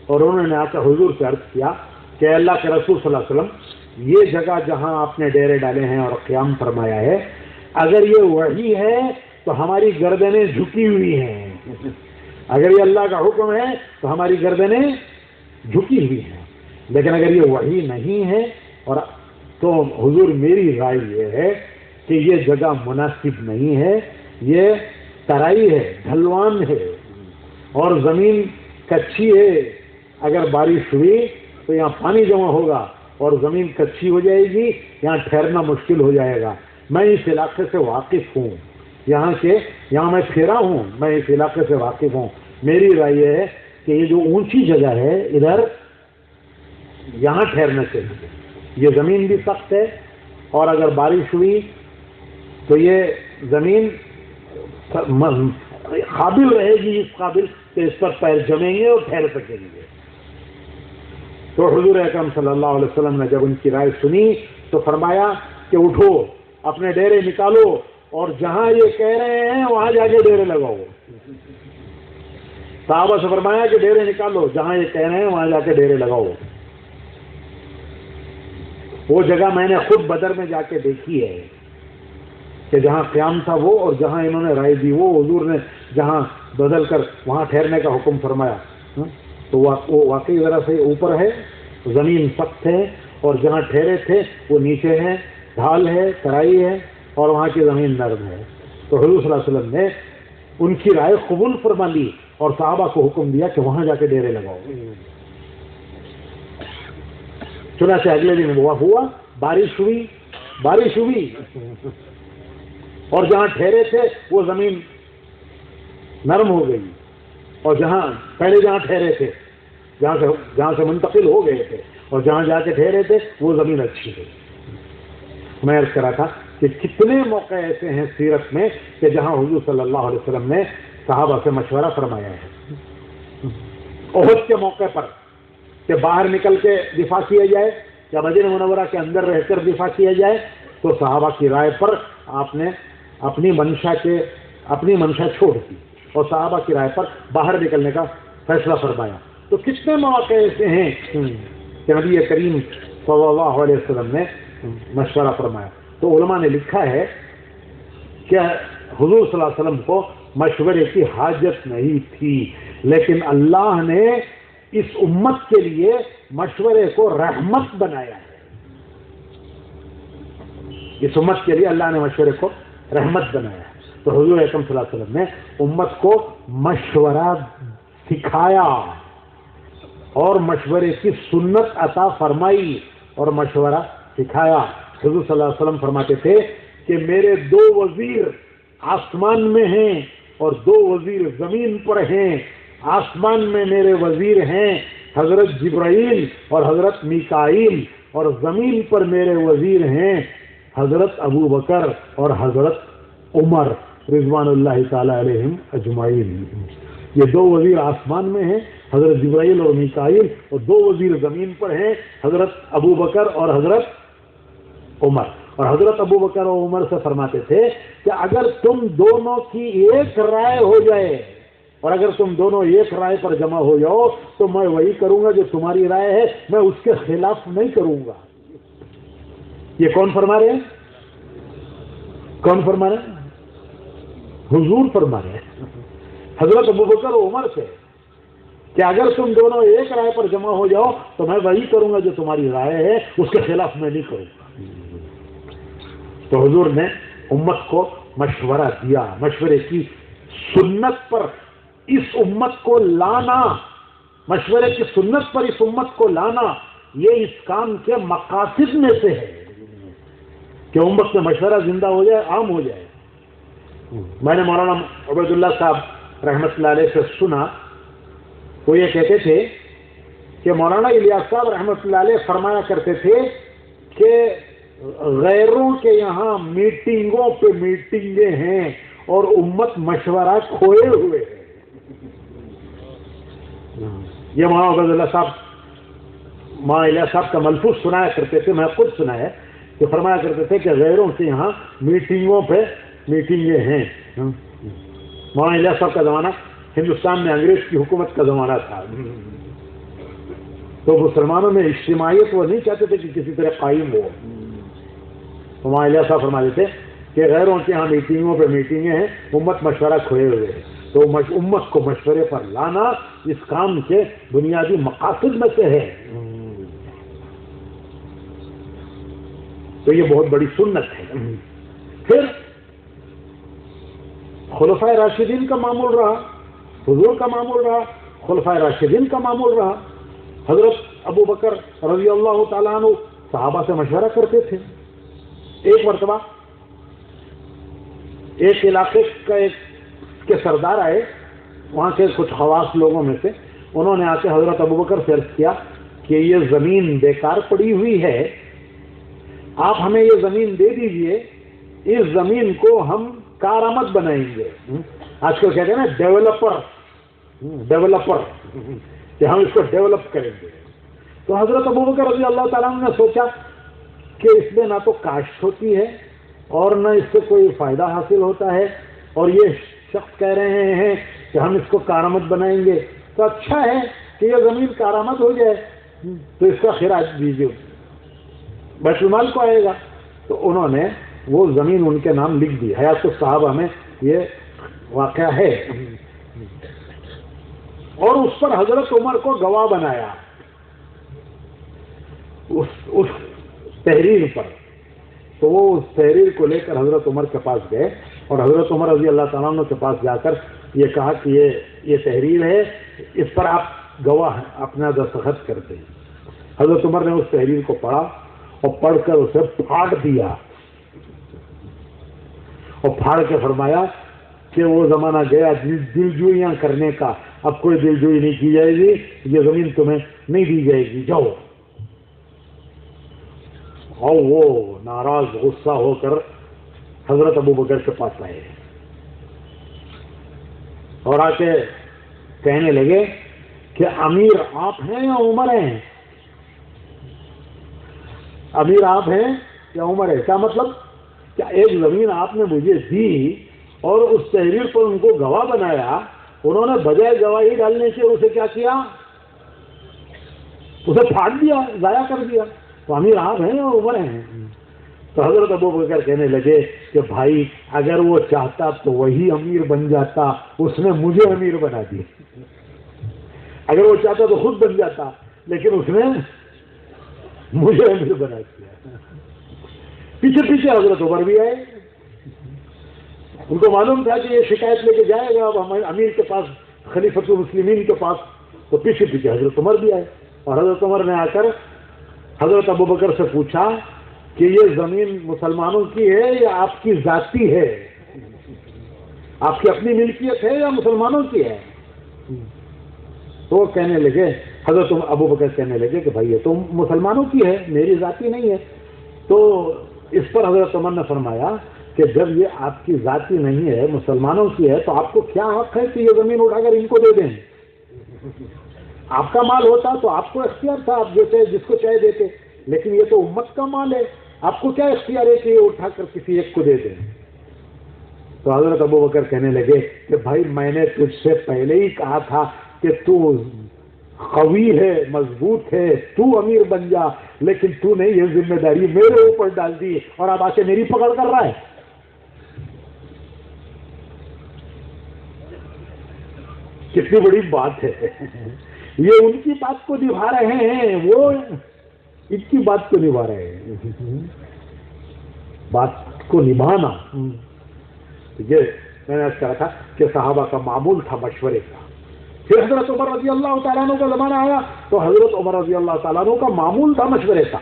اور انہوں نے آ کر حضور سے عرض کیا کہ اللہ کے رسول صلی اللہ علیہ وسلم یہ جگہ جہاں آپ نے ڈیرے ڈالے ہیں اور قیام فرمایا ہے، اگر یہ وحی ہے تو ہماری گردنیں جھکی ہوئی ہیں، اگر یہ اللہ کا حکم ہے تو ہماری گردنیں جھکی ہوئی ہیں، لیکن اگر یہ وحی نہیں ہے اور تو حضور میری رائے یہ ہے کہ یہ جگہ مناسب نہیں ہے، یہ ترائی ہے، ڈھلوان ہے اور زمین کچی ہے، اگر بارش ہوئی تو یہاں پانی جمع ہوگا اور زمین کچی ہو جائے گی، یہاں ٹھہرنا مشکل ہو جائے گا۔ میں اس علاقے سے واقف ہوں، یہاں میں پھیرا ہوں، میں اس علاقے سے واقف ہوں، میری رائے یہ ہے کہ یہ جو اونچی جگہ ہے ادھر یہاں ٹھہرنے سے یہ زمین بھی سخت ہے اور اگر بارش ہوئی تو یہ زمین قابل رہے گی، اس قابل کہ اس پر پیر جمیں گے اور ٹھہر سکیں گے۔ تو حضور اکرم صلی اللہ علیہ وسلم نے جب ان کی رائے سنی تو فرمایا کہ اٹھو، اپنے ڈیرے نکالو اور جہاں یہ کہہ رہے ہیں وہاں جا کے ڈیرے لگاؤ۔ صحابہ سے فرمایا کہ ڈیرے نکالو، جہاں یہ کہہ رہے ہیں وہاں جا کے ڈیرے لگاؤ۔ وہ جگہ میں نے خود بدر میں جا کے دیکھی ہے کہ جہاں قیام تھا وہ، اور جہاں انہوں نے رائے دی وہ، حضور نے جہاں بدل کر وہاں ٹھہرنے کا حکم فرمایا تو وہ واقعی ذرا سے اوپر ہے، زمین سخت ہے، اور جہاں ٹھہرے تھے وہ نیچے ہے، ڈھال ہے، ترائی ہے اور وہاں کی زمین نرم ہے۔ تو حضور صلی اللہ علیہ وسلم نے ان کی رائے قبول فرما لی اور صحابہ کو حکم دیا کہ وہاں جا کے ڈیرے لگاؤ۔ چنانچہ اگلے دن وہ ہوا، بارش ہوئی اور جہاں ٹھہرے تھے وہ زمین نرم ہو گئی، اور پہلے جہاں ٹھہرے تھے، جہاں سے منتقل ہو گئے تھے اور جہاں جا کے ٹھہرے تھے وہ زمین اچھی ہے۔ میں عرض کرا تھا کہ کتنے موقع ایسے ہیں سیرت میں کہ جہاں حضور صلی اللہ علیہ وسلم نے صحابہ سے مشورہ فرمایا ہے۔ احد کے موقع پر کہ باہر نکل کے دفاع کیا جائے یا مدینہ منورہ کے اندر رہ کر دفاع کیا جائے، تو صحابہ کی رائے پر آپ نے اپنی منشا چھوڑ دی اور صحابہ کی رائے پر باہر نکلنے کا فیصلہ فرمایا۔ تو کتنے مواقع ایسے ہیں کہ نبی کریم صلی اللہ علیہ وسلم نے مشورہ فرمایا۔ تو علماء نے لکھا ہے کہ حضور صلی اللہ علیہ وسلم کو مشورے کی حاجت نہیں تھی، لیکن اللہ نے اس امت کے لیے مشورے کو رحمت بنایا ہے۔ اس امت کے لیے اللہ نے مشورے کو رحمت بنایا ہے۔ تو حضور اکرم صلی اللہ علیہ وسلم نے امت کو مشورہ سکھایا اور مشورے کی سنت عطا فرمائی اور مشورہ سکھایا۔ حضور صلی اللہ علیہ وسلم فرماتے تھے کہ میرے 2 وزیر آسمان میں ہیں اور 2 وزیر زمین پر ہیں۔ آسمان میں میرے وزیر ہیں حضرت جبرائیل اور حضرت میکائیل، اور زمین پر میرے وزیر ہیں حضرت ابو بکر اور حضرت عمر رضوان اللہ تعالی علیہم اجمعین۔ یہ 2 وزیر آسمان میں ہیں، حضرت جبرائیل اور میکائیل، اور 2 وزیر زمین پر ہیں حضرت ابو بکر اور حضرت عمر۔ اور حضرت ابو بکر اور عمر سے فرماتے تھے کہ اگر تم دونوں کی ایک رائے ہو جائے، اور اگر تم دونوں ایک رائے پر جمع ہو جاؤ تو میں وہی کروں گا جو تمہاری رائے ہے، میں اس کے خلاف نہیں کروں گا۔ یہ کون فرما رہے ہیں؟ کون فرما رہے ہیں؟ حضور فرما رہے ہیں حضرت ابو بکر و عمر سے کہ اگر تم دونوں ایک رائے پر جمع ہو جاؤ تو میں وہی کروں گا جو تمہاری رائے ہے، اس کے خلاف میں نہیں کروں گا۔ تو حضور نے امت کو مشورہ دیا، مشورے کی سنت پر اس امت کو لانا، مشورے کی سنت پر اس امت کو لانا، یہ اس کام کے مقاصد میں سے ہے کہ امت میں مشورہ زندہ ہو جائے، عام ہو جائے۔ میں نے مولانا عبید اللہ صاحب رحمۃ اللہ علیہ سے سنا، وہ یہ کہتے تھے کہ مولانا الیاس صاحب رحمۃ اللہ علیہ فرمایا کرتے تھے کہ غیروں کے یہاں میٹنگوں پہ میٹنگیں ہیں اور امت مشورہ کھوئے ہوئے ہے۔ یہ مولانا عبید اللہ صاحب مولانا الیاس صاحب کا ملفوظ سنایا کرتے تھے، میں خود سنا ہے کہ فرمایا کرتے تھے کہ غیروں کے یہاں میٹنگوں پہ میٹنگیں ہیں۔ مولانا الیاس صاحب کا زمانہ ہندوستان میں انگریز کی حکومت کا زمانہ تھا، تو مسلمانوں میں اجتماعیت وہ نہیں چاہتے تھے کہ کسی طرح قائم ہو. تو وہاں علیہ صاحب فرماتے تھے کہ غیروں کے ہاں میٹنگوں پہ میٹنگیں ہیں، امت مشورہ کھوئے ہوئے ہے، تو امت کو مشورے پر لانا اس کام کے بنیادی مقاصد میں سے ہے. تو یہ بہت بڑی سنت ہے. پھر خلفائے راشدین کا معمول رہا، حضور کا معمول رہا، خلفائے راشدین کا معمول رہا. حضرت ابو بکر رضی اللہ تعالیٰ عنہ صحابہ سے مشورہ کرتے تھے. ایک مرتبہ ایک علاقے کے سردار آئے، وہاں کے کچھ خواص لوگوں میں سے، انہوں نے آ کے حضرت ابو بکر سے عرض کیا کہ یہ زمین بیکار پڑی ہوئی ہے، آپ ہمیں یہ زمین دے دیجئے، اس زمین کو ہم کارآمد بنائیں گے. آج کل کہتے ہیں نا ڈیولپر کہ ہم اس کو ڈیولپ کریں گے. تو حضرت ابو بکر رضی اللہ تعالیٰ عنہ نے سوچا کہ اس میں نہ تو کاشت ہوتی ہے اور نہ اس سے کوئی فائدہ حاصل ہوتا ہے، اور یہ شخص کہہ رہے ہیں کہ ہم اس کو کارآمد بنائیں گے، تو اچھا ہے کہ یہ زمین کارآمد ہو جائے، تو اس کا خراج دیجیے، بیت المال کو آئے گا. تو انہوں نے وہ زمین ان کے نام لکھ دی. حیات الصحابہ میں یہ واقعہ ہے. اور اس پر حضرت عمر کو گواہ بنایا اس تحریر پر. تو وہ اس تحریر کو لے کر حضرت عمر کے پاس گئے اور حضرت عمر رضی اللہ تعالیٰ عنہ کے پاس جا کر یہ کہا کہ یہ تحریر ہے، اس پر آپ گواہ اپنا دستخط کرتے ہیں. حضرت عمر نے اس تحریر کو پڑھا اور پڑھ کر اسے پھاڑ دیا اور پھاڑ کے فرمایا کہ وہ زمانہ گیا دلجوئیاں کرنے کا، اب کوئی دلجوئی نہیں کی جائے گی، یہ زمین تمہیں نہیں دی جائے گی، جاؤ. اور وہ ناراض غصہ ہو کر حضرت ابو بکر کے پاس آئے اور آ کے کہنے لگے کہ امیر آپ ہیں یا عمر ہیں؟ امیر آپ ہیں یا عمر ہے؟ کیا مطلب؟ کیا ایک زمین آپ نے مجھے دی اور اس تحریر پر ان کو گواہ بنایا، انہوں نے بجائے گواہی ڈالنے سے اسے کیا کیا؟ اسے پھاڑ دیا، ضائع کر دیا. تو امیر آپ ہیں یا عمر ہیں؟ تو حضرت ابو بکر کہنے لگے کہ بھائی اگر وہ چاہتا تو وہی امیر بن جاتا، اس نے مجھے امیر بنا دیا. اگر وہ چاہتا تو خود بن جاتا، لیکن اس نے مجھے امیر بنا دیا. پیچھے پیچھے حضرت عمر بھی آئے. ان کو معلوم تھا کہ یہ شکایت لے کے جائے گا اب امیر کے پاس، خلیفۃ المسلمین کے پاس. تو پیچھے پیچھے حضرت عمر بھی آئے اور حضرت عمر نے آ کر حضرت ابو بکر سے پوچھا کہ یہ زمین مسلمانوں کی ہے یا آپ کی ذاتی ہے؟ آپ کی اپنی ملکیت ہے یا مسلمانوں کی ہے؟ تو وہ کہنے لگے، حضرت ابو بکر کہنے لگے کہ بھائی یہ تو مسلمانوں کی ہے، میری ذاتی نہیں ہے. تو اس پر حضرت عمر نے فرمایا کہ جب یہ آپ کی ذاتی نہیں ہے، مسلمانوں کی ہے، تو آپ کو کیا حق ہے کہ یہ زمین اٹھا کر ان کو دے دیں؟ آپ کا مال ہوتا تو آپ کو اختیار تھا، آپ جس کو چاہے دیتے، لیکن یہ تو امت کا مال ہے، آپ کو کیا اختیار ہے کہ یہ اٹھا کر کسی ایک کو دے دیں؟ تو حضرت ابو بکر کہنے لگے کہ بھائی میں نے تجھ سے پہلے ہی کہا تھا کہ تو قوی ہے، مضبوط ہے، تو امیر بن جا، لیکن تو نے یہ ذمہ داری میرے اوپر ڈال دی اور اب آ کے میری پکڑ کر رہا ہے. کتنی بڑی بات ہے. یہ ان کی بات کو نبھا رہے ہیں، وہ ان کی بات کو نبھا رہے ہیں. بات کو نبھانا یہ میں نے کہا تھا کہ صحابہ کا معمول تھا مشورے کا. پھر حضرت عمر رضی اللہ تعالیٰ عنہ کا زمانہ آیا تو حضرت عمر رضی اللہ تعالیٰ عنہ کا معمول تھا مشورے کا.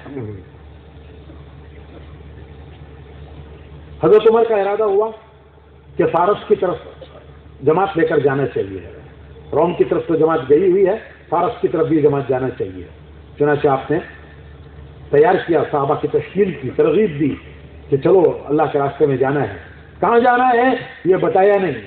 حضرت عمر کا ارادہ ہوا کہ فارس کی طرف جماعت لے کر جانا چاہیے. روم کی طرف تو جماعت گئی ہوئی ہے، فارس کی طرف بھی جماعت جانا چاہیے. چنانچہ آپ نے تیار کیا، صحابہ کی تشکیل کی، ترغیب دی کہ چلو اللہ کے راستے میں جانا ہے. کہاں جانا ہے یہ بتایا نہیں،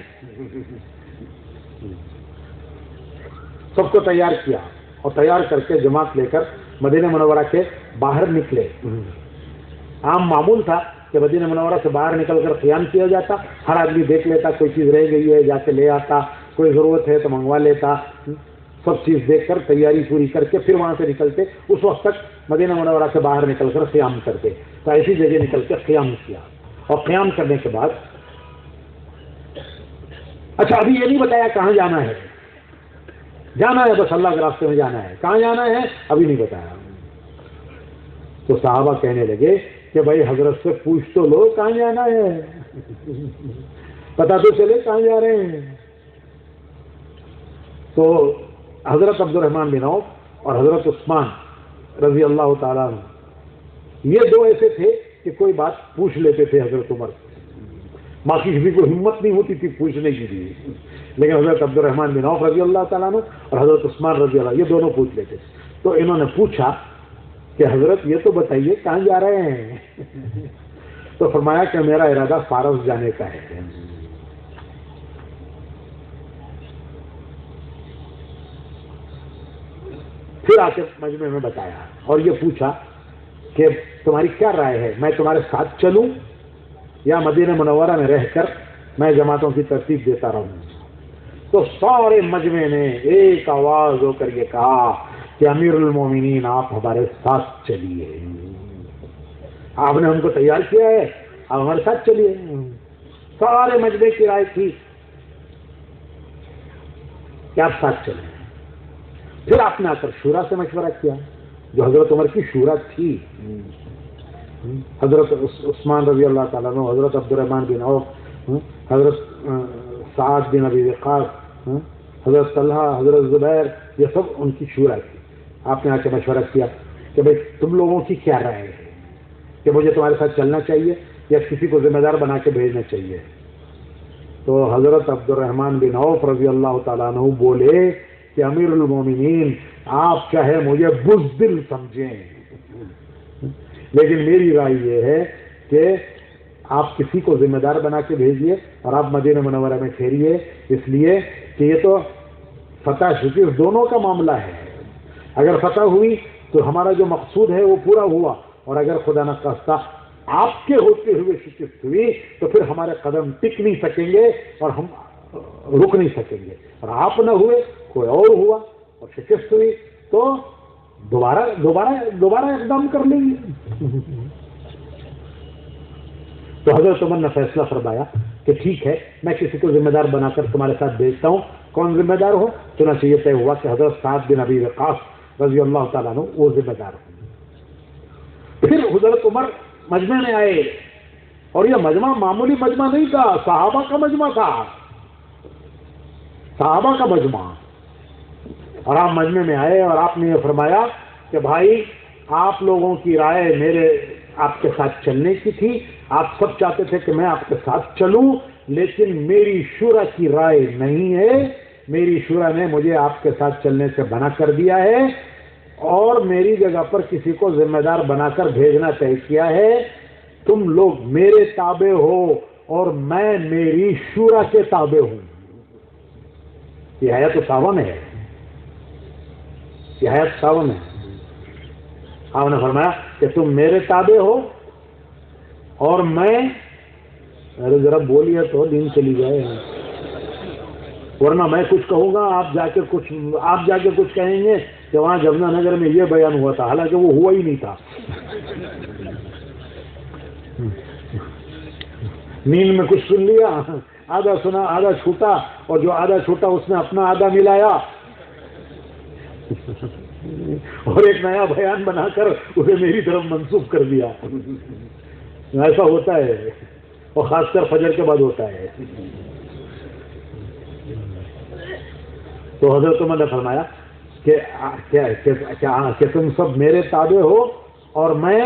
سب کو تیار کیا اور تیار کر کے جماعت لے کر مدینہ منورہ کے باہر نکلے. عام معمول تھا کہ مدینہ منورہ سے باہر نکل کر قیام کیا جاتا، ہر آدمی دیکھ لیتا کوئی چیز رہ گئی ہے جا کے لے آتا، کوئی ضرورت ہے تو منگوا لیتا. سب چیز دیکھ کر تیاری پوری کر کے پھر وہاں سے نکلتے. اس وقت تک مدینہ منورہ سے باہر نکل کر قیام کرتے. تو ایسی جگہ نکل کے قیام کیا, اور قیام کرنے کے بعد اچھا ابھی یہ نہیں بتایا کہاں جانا ہے. جانا ہے بس اللہ کے راستے میں جانا ہے, کہاں جانا ہے ابھی نہیں بتایا. تو صحابہ کہنے لگے کہ بھائی حضرت سے پوچھ تو لو کہاں جانا ہے, پتا تو چلے کہاں جا رہے ہیں. تو حضرت عبد الرحمن بن عوف اور حضرت عثمان رضی اللہ تعالیٰ عنہ, یہ دو ایسے تھے کہ کوئی بات پوچھ لیتے تھے حضرت عمر. باقی کسی کو ہمت نہیں ہوتی تھی پوچھنے کی بھی, لیکن حضرت عبد الرحمن بن عوف رضی اللہ تعالیٰ عنہ اور حضرت عثمان رضی اللہ, یہ دونوں پوچھ لیتے. تو انہوں نے پوچھا کہ حضرت یہ تو بتائیے کہاں جا رہے ہیں. تو فرمایا کہ میرا ارادہ فارس جانے کا ہے. پھر آ کے مجمع میں بتایا اور یہ پوچھا کہ تمہاری کیا رائے ہے, میں تمہارے ساتھ چلوں یا مدینہ منورہ میں رہ کر میں جماعتوں کی ترتیب دیتا رہوں. تو سارے مجمع نے ایک آواز ہو کر یہ کہا کہ امیر المومنین آپ ہمارے ساتھ چلیے, آپ نے ہم کو تیار کیا ہے, آپ ہمارے ساتھ چلیے. سارے مجمع کی رائے تھی کہ آپ ساتھ چلیں. پھر آپ نے آ کر شورا سے مشورہ کیا, جو حضرت عمر کی شورا تھی. حضرت عثمان رضی اللہ تعالیٰ عنہ, حضرت عبد الرحمن بن عوف, حضرت سعد بن ابی وقاص, حضرت طلحہ, حضرت زبیر, یہ سب ان کی شورا تھی. آپ نے آ کے مشورہ کیا کہ بھائی تم لوگوں کی کیا رائے ہے کہ مجھے تمہارے ساتھ چلنا چاہیے یا کسی کو ذمہ دار بنا کے بھیجنا چاہیے. تو حضرت عبد الرحمن بن عوف رضی اللہ تعالیٰ عنہ بولے کہ امیر المومنین آپ چاہے مجھے بزدل سمجھیں, لیکن میری رائے یہ ہے کہ آپ کسی کو ذمہ دار بنا کے بھیجیے اور آپ مدینہ منورہ میں ٹھہریے, اس لیے کہ یہ تو فتح شکست دونوں کا معاملہ ہے. اگر فتح ہوئی تو ہمارا جو مقصود ہے وہ پورا ہوا, اور اگر خدا نخواستہ آپ کے ہوتے ہوئے شکست ہوئی تو پھر ہمارے قدم ٹک نہیں سکیں گے اور ہم رک نہیں سکیں گے. اور آپ نہ ہوئے کوئی اور ہوا اور شکست ہوئی تو دوبارہ اقدام کر لیں گے. تو حضرت عمر نے فیصلہ فرمایا کہ ٹھیک ہے میں کسی کو ذمہ دار بنا کر تمہارے ساتھ بھیجتا ہوں. کون ذمہ دار ہو؟ چنانچہ یہ طے ہوا کہ حضرت سعد بن ابی وقاص رضی اللہ تعالیٰ عنہ وہ ذمہ دار ہوں. پھر حضرت عمر مجمع میں آئے, اور یہ مجمع معمولی مجمع نہیں تھا, صحابہ کا مجمع تھا, صحابہ کا مجمع. اور آپ مجمع میں آئے اور آپ نے یہ فرمایا کہ بھائی آپ لوگوں کی رائے میرے آپ کے ساتھ چلنے کی تھی, آپ سب چاہتے تھے کہ میں آپ کے ساتھ چلوں, لیکن میری شورا کی رائے نہیں ہے. میری شورا نے مجھے آپ کے ساتھ چلنے سے منع کر دیا ہے اور میری جگہ پر کسی کو ذمہ دار بنا کر بھیجنا طے کیا ہے. تم لوگ میرے تابع ہو اور میں میری شورا کے تابع ہوں. یہ آیت تو صحابہ میں ہے, یہ آیت صحابہ میں ہے. آپ نے فرمایا کہ تم میرے تابع ہو اور میں, ارے ذرا بولیے تو دین چلی جائے, ورنہ میں کچھ کہوں گا آپ جا کے کچھ کہیں گے کہ وہاں جمنا نگر میں یہ بیان ہوا تھا, حالانکہ وہ ہوا ہی نہیں تھا. نیند میں کچھ سن لیا, آدھا سنا آدھا چھوٹا, اور جو آدھا چھوٹا اس نے اپنا آدھا ملایا اور ایک نیا بیان بنا کر اسے میری طرف منسوخ کر دیا. ایسا ہوتا ہے, اور خاص کر فجر کے بعد ہوتا ہے. تو حضرت عمر نے فرمایا کہ تم سب میرے تابع ہو اور میں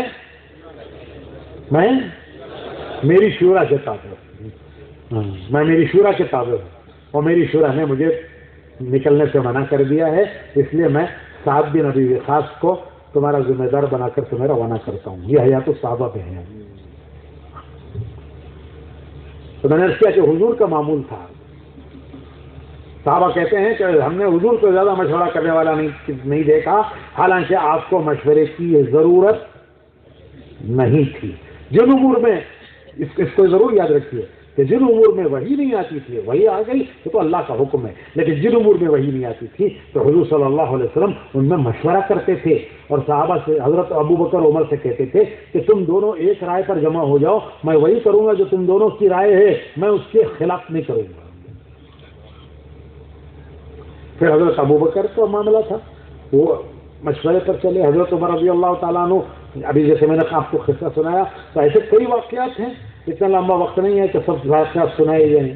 میری شورا کے تابع ہوں. میں میری شورا کے تابع ہوں اور میری شورا نے مجھے نکلنے سے منع کر دیا ہے, اس لیے میں سعد بن ابی وقاص کو تمہارا ذمہ دار بنا کر تمہیں روانہ کرتا ہوں. یہ حیات الصحابہ پہ ہے. تو میں نے اس کیا کہ حضور کا معمول تھا. صحابہ کہتے ہیں کہ ہم نے حضور کو زیادہ مشورہ کرنے والا نہیں دیکھا, حالانکہ آپ کو مشورے کی ضرورت نہیں تھی. جن امور میں اس کو ضرور یاد رکھیے کہ جن امور میں وحی نہیں آتی تھی وہی آ گئی تو اللہ کا حکم ہے، لیکن جن امور میں وحی نہیں آتی تھی تو حضور صلی اللہ علیہ وسلم ان میں مشورہ کرتے تھے، اور صحابہ سے حضرت ابو بکر عمر سے کہتے تھے کہ تم دونوں ایک رائے پر جمع ہو جاؤ، میں وہی کروں گا جو تم دونوں کی رائے ہے، میں اس کے خلاف نہیں کروں گا۔ پھر حضرت ابو بکر کا معاملہ تھا، وہ مشورے پر چلے، حضرت عمر رضی اللہ تعالیٰ عنہ، ابھی جیسے میں نے آپ کو قصہ سنایا، تو ایسے کئی واقعات ہیں، اتنا لمبا وقت نہیں ہے کہ سب واقعات سنائے جائیں۔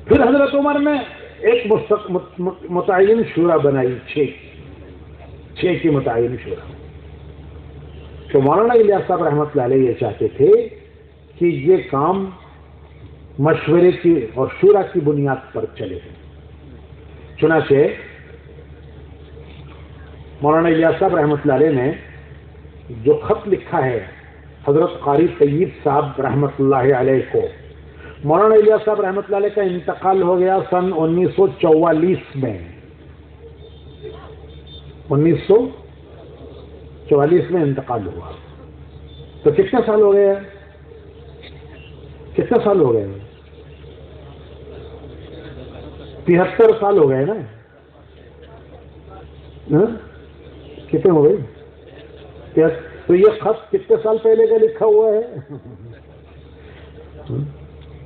پھر حضرت عمر نے ایک متعین شورا بنائی، چھ کی متعین شورا، تو مولانا الیاس صاحب رحمۃ اللہ علیہ یہ چاہتے تھے کہ یہ کام مشورے کی اور شورا کی بنیاد پر چلے۔ چنانچہ مولانا الیاس صاحب رحمۃ اللہ علیہ نے جو خط لکھا ہے حضرت قاری طیب صاحب رحمۃ اللہ علیہ کو، مولانا الیاس صاحب رحمۃ اللہ علیہ کا انتقال ہو گیا سن 1944 میں، 1944 میں انتقال ہوا، تو کتنے سال ہو گئے؟ کتنے سال ہو گئے؟ 73 سال ہو گئے نا؟ کتنے ہو گئے؟ تو یہ خط کتنے سال پہلے کا لکھا ہوا ہے؟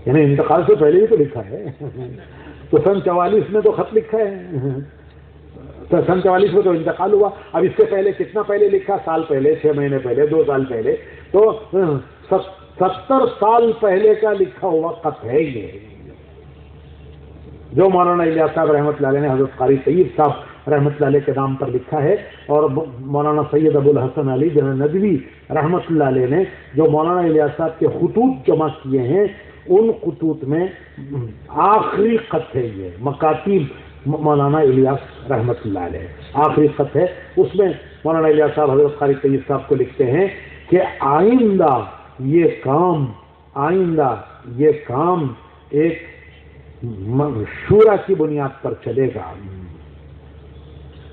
یعنی انتقال سے پہلے بھی تو لکھا ہے، تو سن 44 میں تو خط لکھا ہے، تو سن 44 میں تو انتقال ہوا، اب اس سے پہلے کتنا پہلے لکھا؟ سال پہلے، 6 مہینے پہلے، 2 سال پہلے، تو 70 سال پہلے کا لکھا ہوا خط ہے یہ، جو مولانا الیاس صاحب رحمۃ اللہ علیہ نے حضرت قاری طیب صاحب رحمۃ اللہ علیہ کے نام پر لکھا ہے، اور مولانا سید ابو الحسن علی ندوی رحمۃ اللہ علیہ نے جو مولانا الیاس صاحب کے خطوط جمع کیے ہیں، ان خطوط میں آخری خط ہے یہ، مکاتیب مولانا الیاس رحمۃ اللہ علیہ، آخری خط ہے، اس میں مولانا الیاس صاحب حضرت قاری طیب صاحب کو لکھتے ہیں کہ آئندہ یہ کام ایک شورا کی بنیاد پر چلے گا،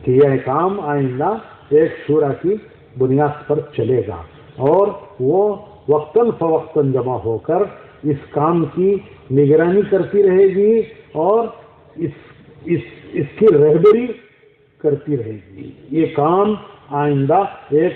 کہ یہ کام آئندہ ایک شورا کی بنیاد پر چلے گا، اور وہ وقتاً فوقتاً جمع ہو کر اس کام کی نگرانی کرتی رہے گی اور اس کی رہبری کرتی رہے گی۔ یہ کام آئندہ ایک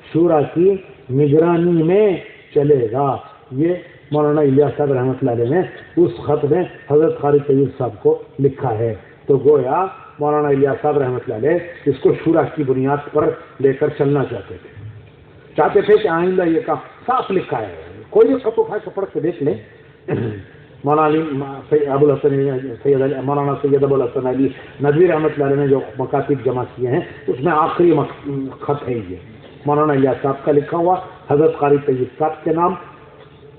شورا کی نگرانی میں چلے گا۔ یہ مولانا الیاس صاحب رحمۃ اللہ علیہ نے اس خط میں حضرت قاری طیب صاحب کو لکھا ہے، تو گویا مولانا الیاس صاحب رحمۃ اللہ علیہ اس کو شورا کی بنیاد پر لے کر چلنا چاہتے تھے کہ آئندہ یہ کام صاف لکھا ہے، کوئی بھی خط اٹھا کے پڑھ کے دیکھ لیں۔ مولانا سید ابو الحسن علی ندوی رحمۃ اللہ علیہ نے جو مکاتب جمع کیے ہیں اس میں آخری خط ہے یہ، مولانا الیاس صاحب کا لکھا ہوا حضرت قاری طیب صاحب کے نام،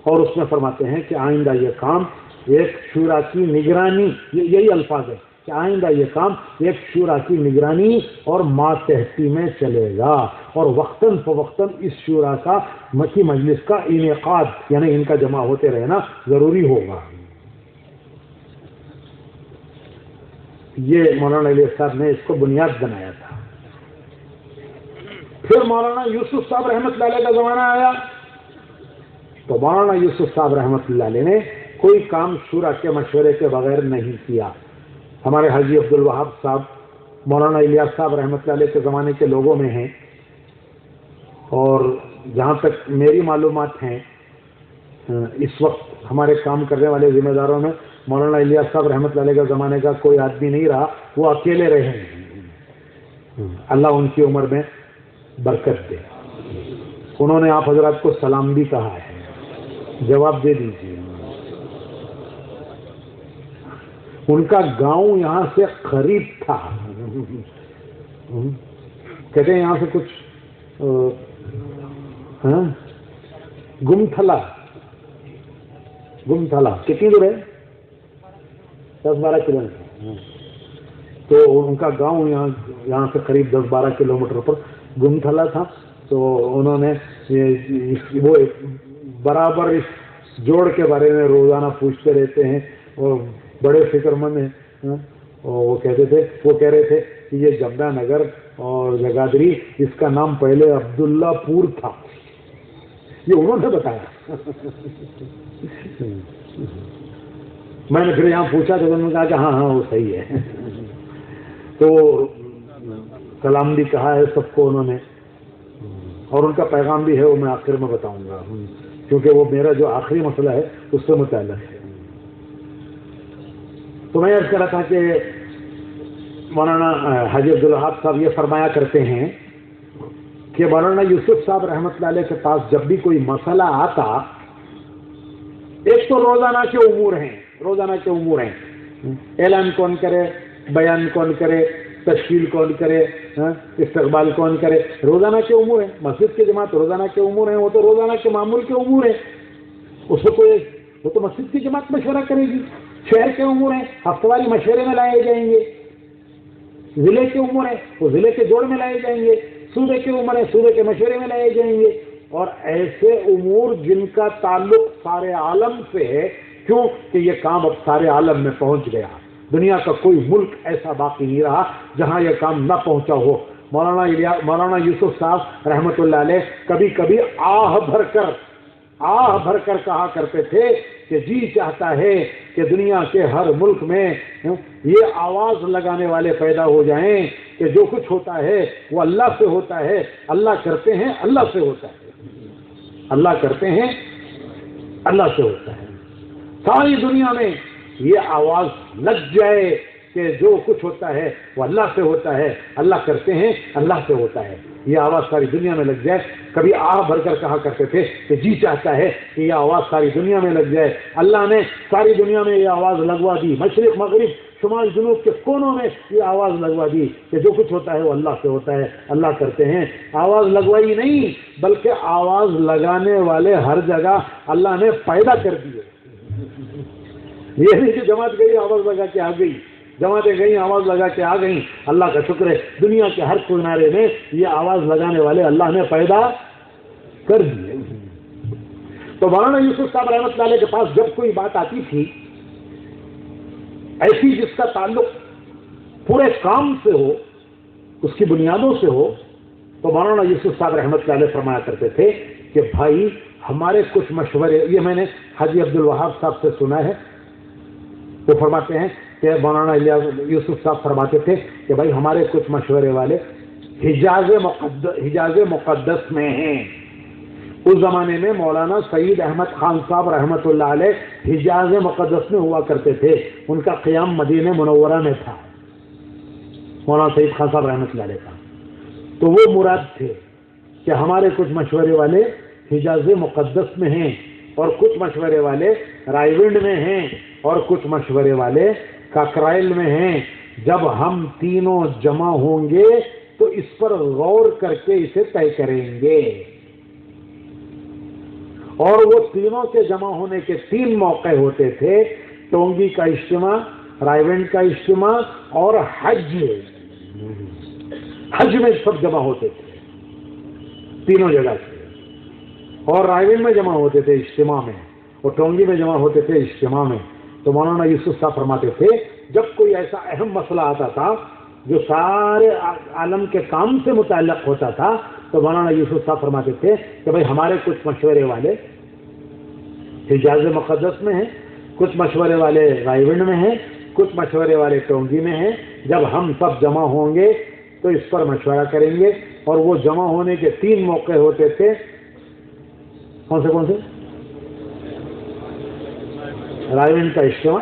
اور اس میں فرماتے ہیں کہ آئندہ یہ کام ایک شورا کی نگرانی، یہی الفاظ ہے کہ آئندہ یہ کام ایک شورا کی نگرانی اور ماتحتی میں چلے گا، اور وقتاً فوقتاً اس شورا کا کی مجلس کا انعقاد، یعنی ان کا جمع ہوتے رہنا ضروری ہوگا۔ یہ مولانا الیاس صاحب نے اس کو بنیاد بنایا تھا۔ پھر مولانا یوسف صاحب رحمۃ اللہ علیہ کا زمانہ آیا، تو مولانا یوسف صاحب رحمۃ اللہ علیہ نے کوئی کام شورا کے مشورے کے بغیر نہیں کیا۔ ہمارے حاجی عبد الوہاب صاحب مولانا الیاس صاحب رحمۃ اللہ علیہ کے زمانے کے لوگوں میں ہیں، اور جہاں تک میری معلومات ہیں اس وقت ہمارے کام کرنے والے ذمہ داروں میں مولانا الیاس صاحب رحمۃ اللہ علیہ کے زمانے کا کوئی آدمی نہیں رہا، وہ اکیلے رہے ہیں، اللہ ان کی عمر میں برکت دے۔ انہوں نے آپ حضرات کو سلام بھی کہا ہے، جواب دے دیجیے۔ ان کا گاؤں یہاں سے قریب تھا، کہتے ہیں یہاں سے کچھ گمتھلا کتنی دور ہے؟ 10-12 کلومیٹر، تو ان کا گاؤں یہاں سے قریب 10-12 کلومیٹر پر گمتھلا تھا، تو انہوں نے وہ برابر اس جوڑ کے بارے میں روزانہ پوچھتے رہتے ہیں، اور بڑے فکر مند ہیں، اور وہ کہہ رہے تھے کہ یہ جمنا نگر اور جگادری، اس کا نام پہلے عبداللہ پور تھا، یہ انہوں نے بتایا. میں نے پھر یہاں پوچھا تو انہوں نے کہا کہ ہاں ہاں وہ صحیح ہے. تو کلام بھی کہا ہے سب کو انہوں نے، اور ان کا پیغام بھی ہے، وہ میں آخر میں بتاؤں گا، کیونکہ وہ میرا جو آخری مسئلہ ہے اس سے متعلق ہے. تو میں عرض کر رہا تھا کہ مولانا حاجی عبدالوہاب صاحب یہ فرمایا کرتے ہیں کہ مولانا یوسف صاحب رحمۃ اللہ علیہ کے پاس جب بھی کوئی مسئلہ آتا، ایک تو روزانہ کے امور ہیں، روزانہ کے امور ہیں، اعلان کون کرے، بیان کون کرے، تشکیل کون کرے، استقبال کون کرے، روزانہ کے امور ہیں. مسجد کی جماعت روزانہ کے امور ہیں، وہ تو روزانہ کے معمول کے امور ہیں، اس کو کوئی، وہ تو مسجد کی جماعت مشورہ کرے گی. شہر کے امور ہیں، ہفتواری مشورے میں لائے جائیں گے. ضلع کے امور ہیں، وہ ضلع کے جوڑ میں لائے جائیں گے. صوبے کے امور ہیں، صوبے کے مشورے میں لائے جائیں گے. اور ایسے امور جن کا تعلق سارے عالم سے ہے، کیوں کہ یہ کام اب سارے عالم میں پہنچ گیا. دنیا کا کوئی ملک ایسا باقی نہیں رہا جہاں یہ کام نہ پہنچا ہو. مولانا یوسف صاحب رحمۃ اللہ علیہ کبھی کبھی آہ بھر کر کہا کرتے تھے کہ جی چاہتا ہے کہ دنیا کے ہر ملک میں یہ آواز لگانے والے پیدا ہو جائیں کہ جو کچھ ہوتا ہے وہ اللہ سے ہوتا ہے، اللہ کرتے ہیں اللہ سے ہوتا ہے، اللہ کرتے ہیں اللہ سے ہوتا ہے. ساری دنیا میں یہ آواز لگ جائے کہ جو کچھ ہوتا ہے وہ اللہ سے ہوتا ہے، اللہ کرتے ہیں اللہ سے ہوتا ہے. یہ آواز ساری دنیا میں لگ جائے. کبھی آہ بھر کر کہا کرتے تھے کہ جی چاہتا ہے کہ یہ آواز ساری دنیا میں لگ جائے. اللہ نے ساری دنیا میں یہ آواز لگوا دی، مشرق مغرب شمال جنوب کے کونوں میں یہ آواز لگوا دی کہ جو کچھ ہوتا ہے وہ اللہ سے ہوتا ہے، اللہ کرتے ہیں. آواز لگوائی نہیں بلکہ آواز لگانے والے ہر جگہ اللہ نے پیدا کر دیے. یہ نہیں کہ جماعت گئی آواز لگا کے آ گئی، جماعتیں گئی آواز لگا کے آ گئیں. اللہ کا شکر ہے دنیا کے ہر کنارے میں یہ آواز لگانے والے اللہ نے پیدا کر دیے. تو مولانا یوسف صاحب رحمۃ اللہ علیہ کے پاس جب کوئی بات آتی تھی ایسی جس کا تعلق پورے کام سے ہو، اس کی بنیادوں سے ہو، تو مولانا یوسف صاحب رحمۃ اللہ علیہ فرمایا کرتے تھے کہ بھائی ہمارے کچھ مشورے، یہ میں نے حاجی عبدالوہاب صاحب سے سنا ہے، وہ فرماتے ہیں کہ مولانا یوسف صاحب فرماتے تھے کہ بھائی ہمارے کچھ مشورے والے حجاز مقدس میں ہیں. اس زمانے میں مولانا سعید احمد خان صاحب رحمۃ اللہ علیہ حجاز مقدس میں ہوا کرتے تھے. ان کا قیام مدینہ منورہ میں تھا، مولانا سعید خان صاحب رحمۃ اللہ علیہ کا. تو وہ مراد تھے کہ ہمارے کچھ مشورے والے حجاز مقدس میں ہیں، اور کچھ مشورے والے رائے ونڈ میں ہیں، اور کچھ مشورے والے کاکرائل میں ہیں. جب ہم تینوں جمع ہوں گے تو اس پر غور کر کے اسے طے کریں گے. اور وہ تینوں کے جمع ہونے کے 3 موقع ہوتے تھے: ٹونگی کا اجتماع، رائے ونڈ کا اجتماع اور حج. حج میں سب جمع ہوتے تھے تینوں جگہ سے، اور رائے ونڈ میں جمع ہوتے تھے اجتماع میں، اور ٹونگی میں جمع ہوتے تھے اجتماع میں. تو مولانا یوسف صاحب فرماتے تھے جب کوئی ایسا اہم مسئلہ آتا تھا جو سارے عالم کے کام سے متعلق ہوتا تھا تو مولانا یوسف صاحب فرماتے تھے کہ بھائی ہمارے کچھ مشورے والے حجاز مقدس میں ہیں، کچھ مشورے والے رائے ونڈ میں ہیں، کچھ مشورے والے ٹونگی میں ہیں. جب ہم سب جمع ہوں گے تو اس پر مشورہ کریں گے. اور وہ جمع ہونے کے 3 موقع ہوتے تھے. کون سے؟ رائے ونڈ کا اجتماع،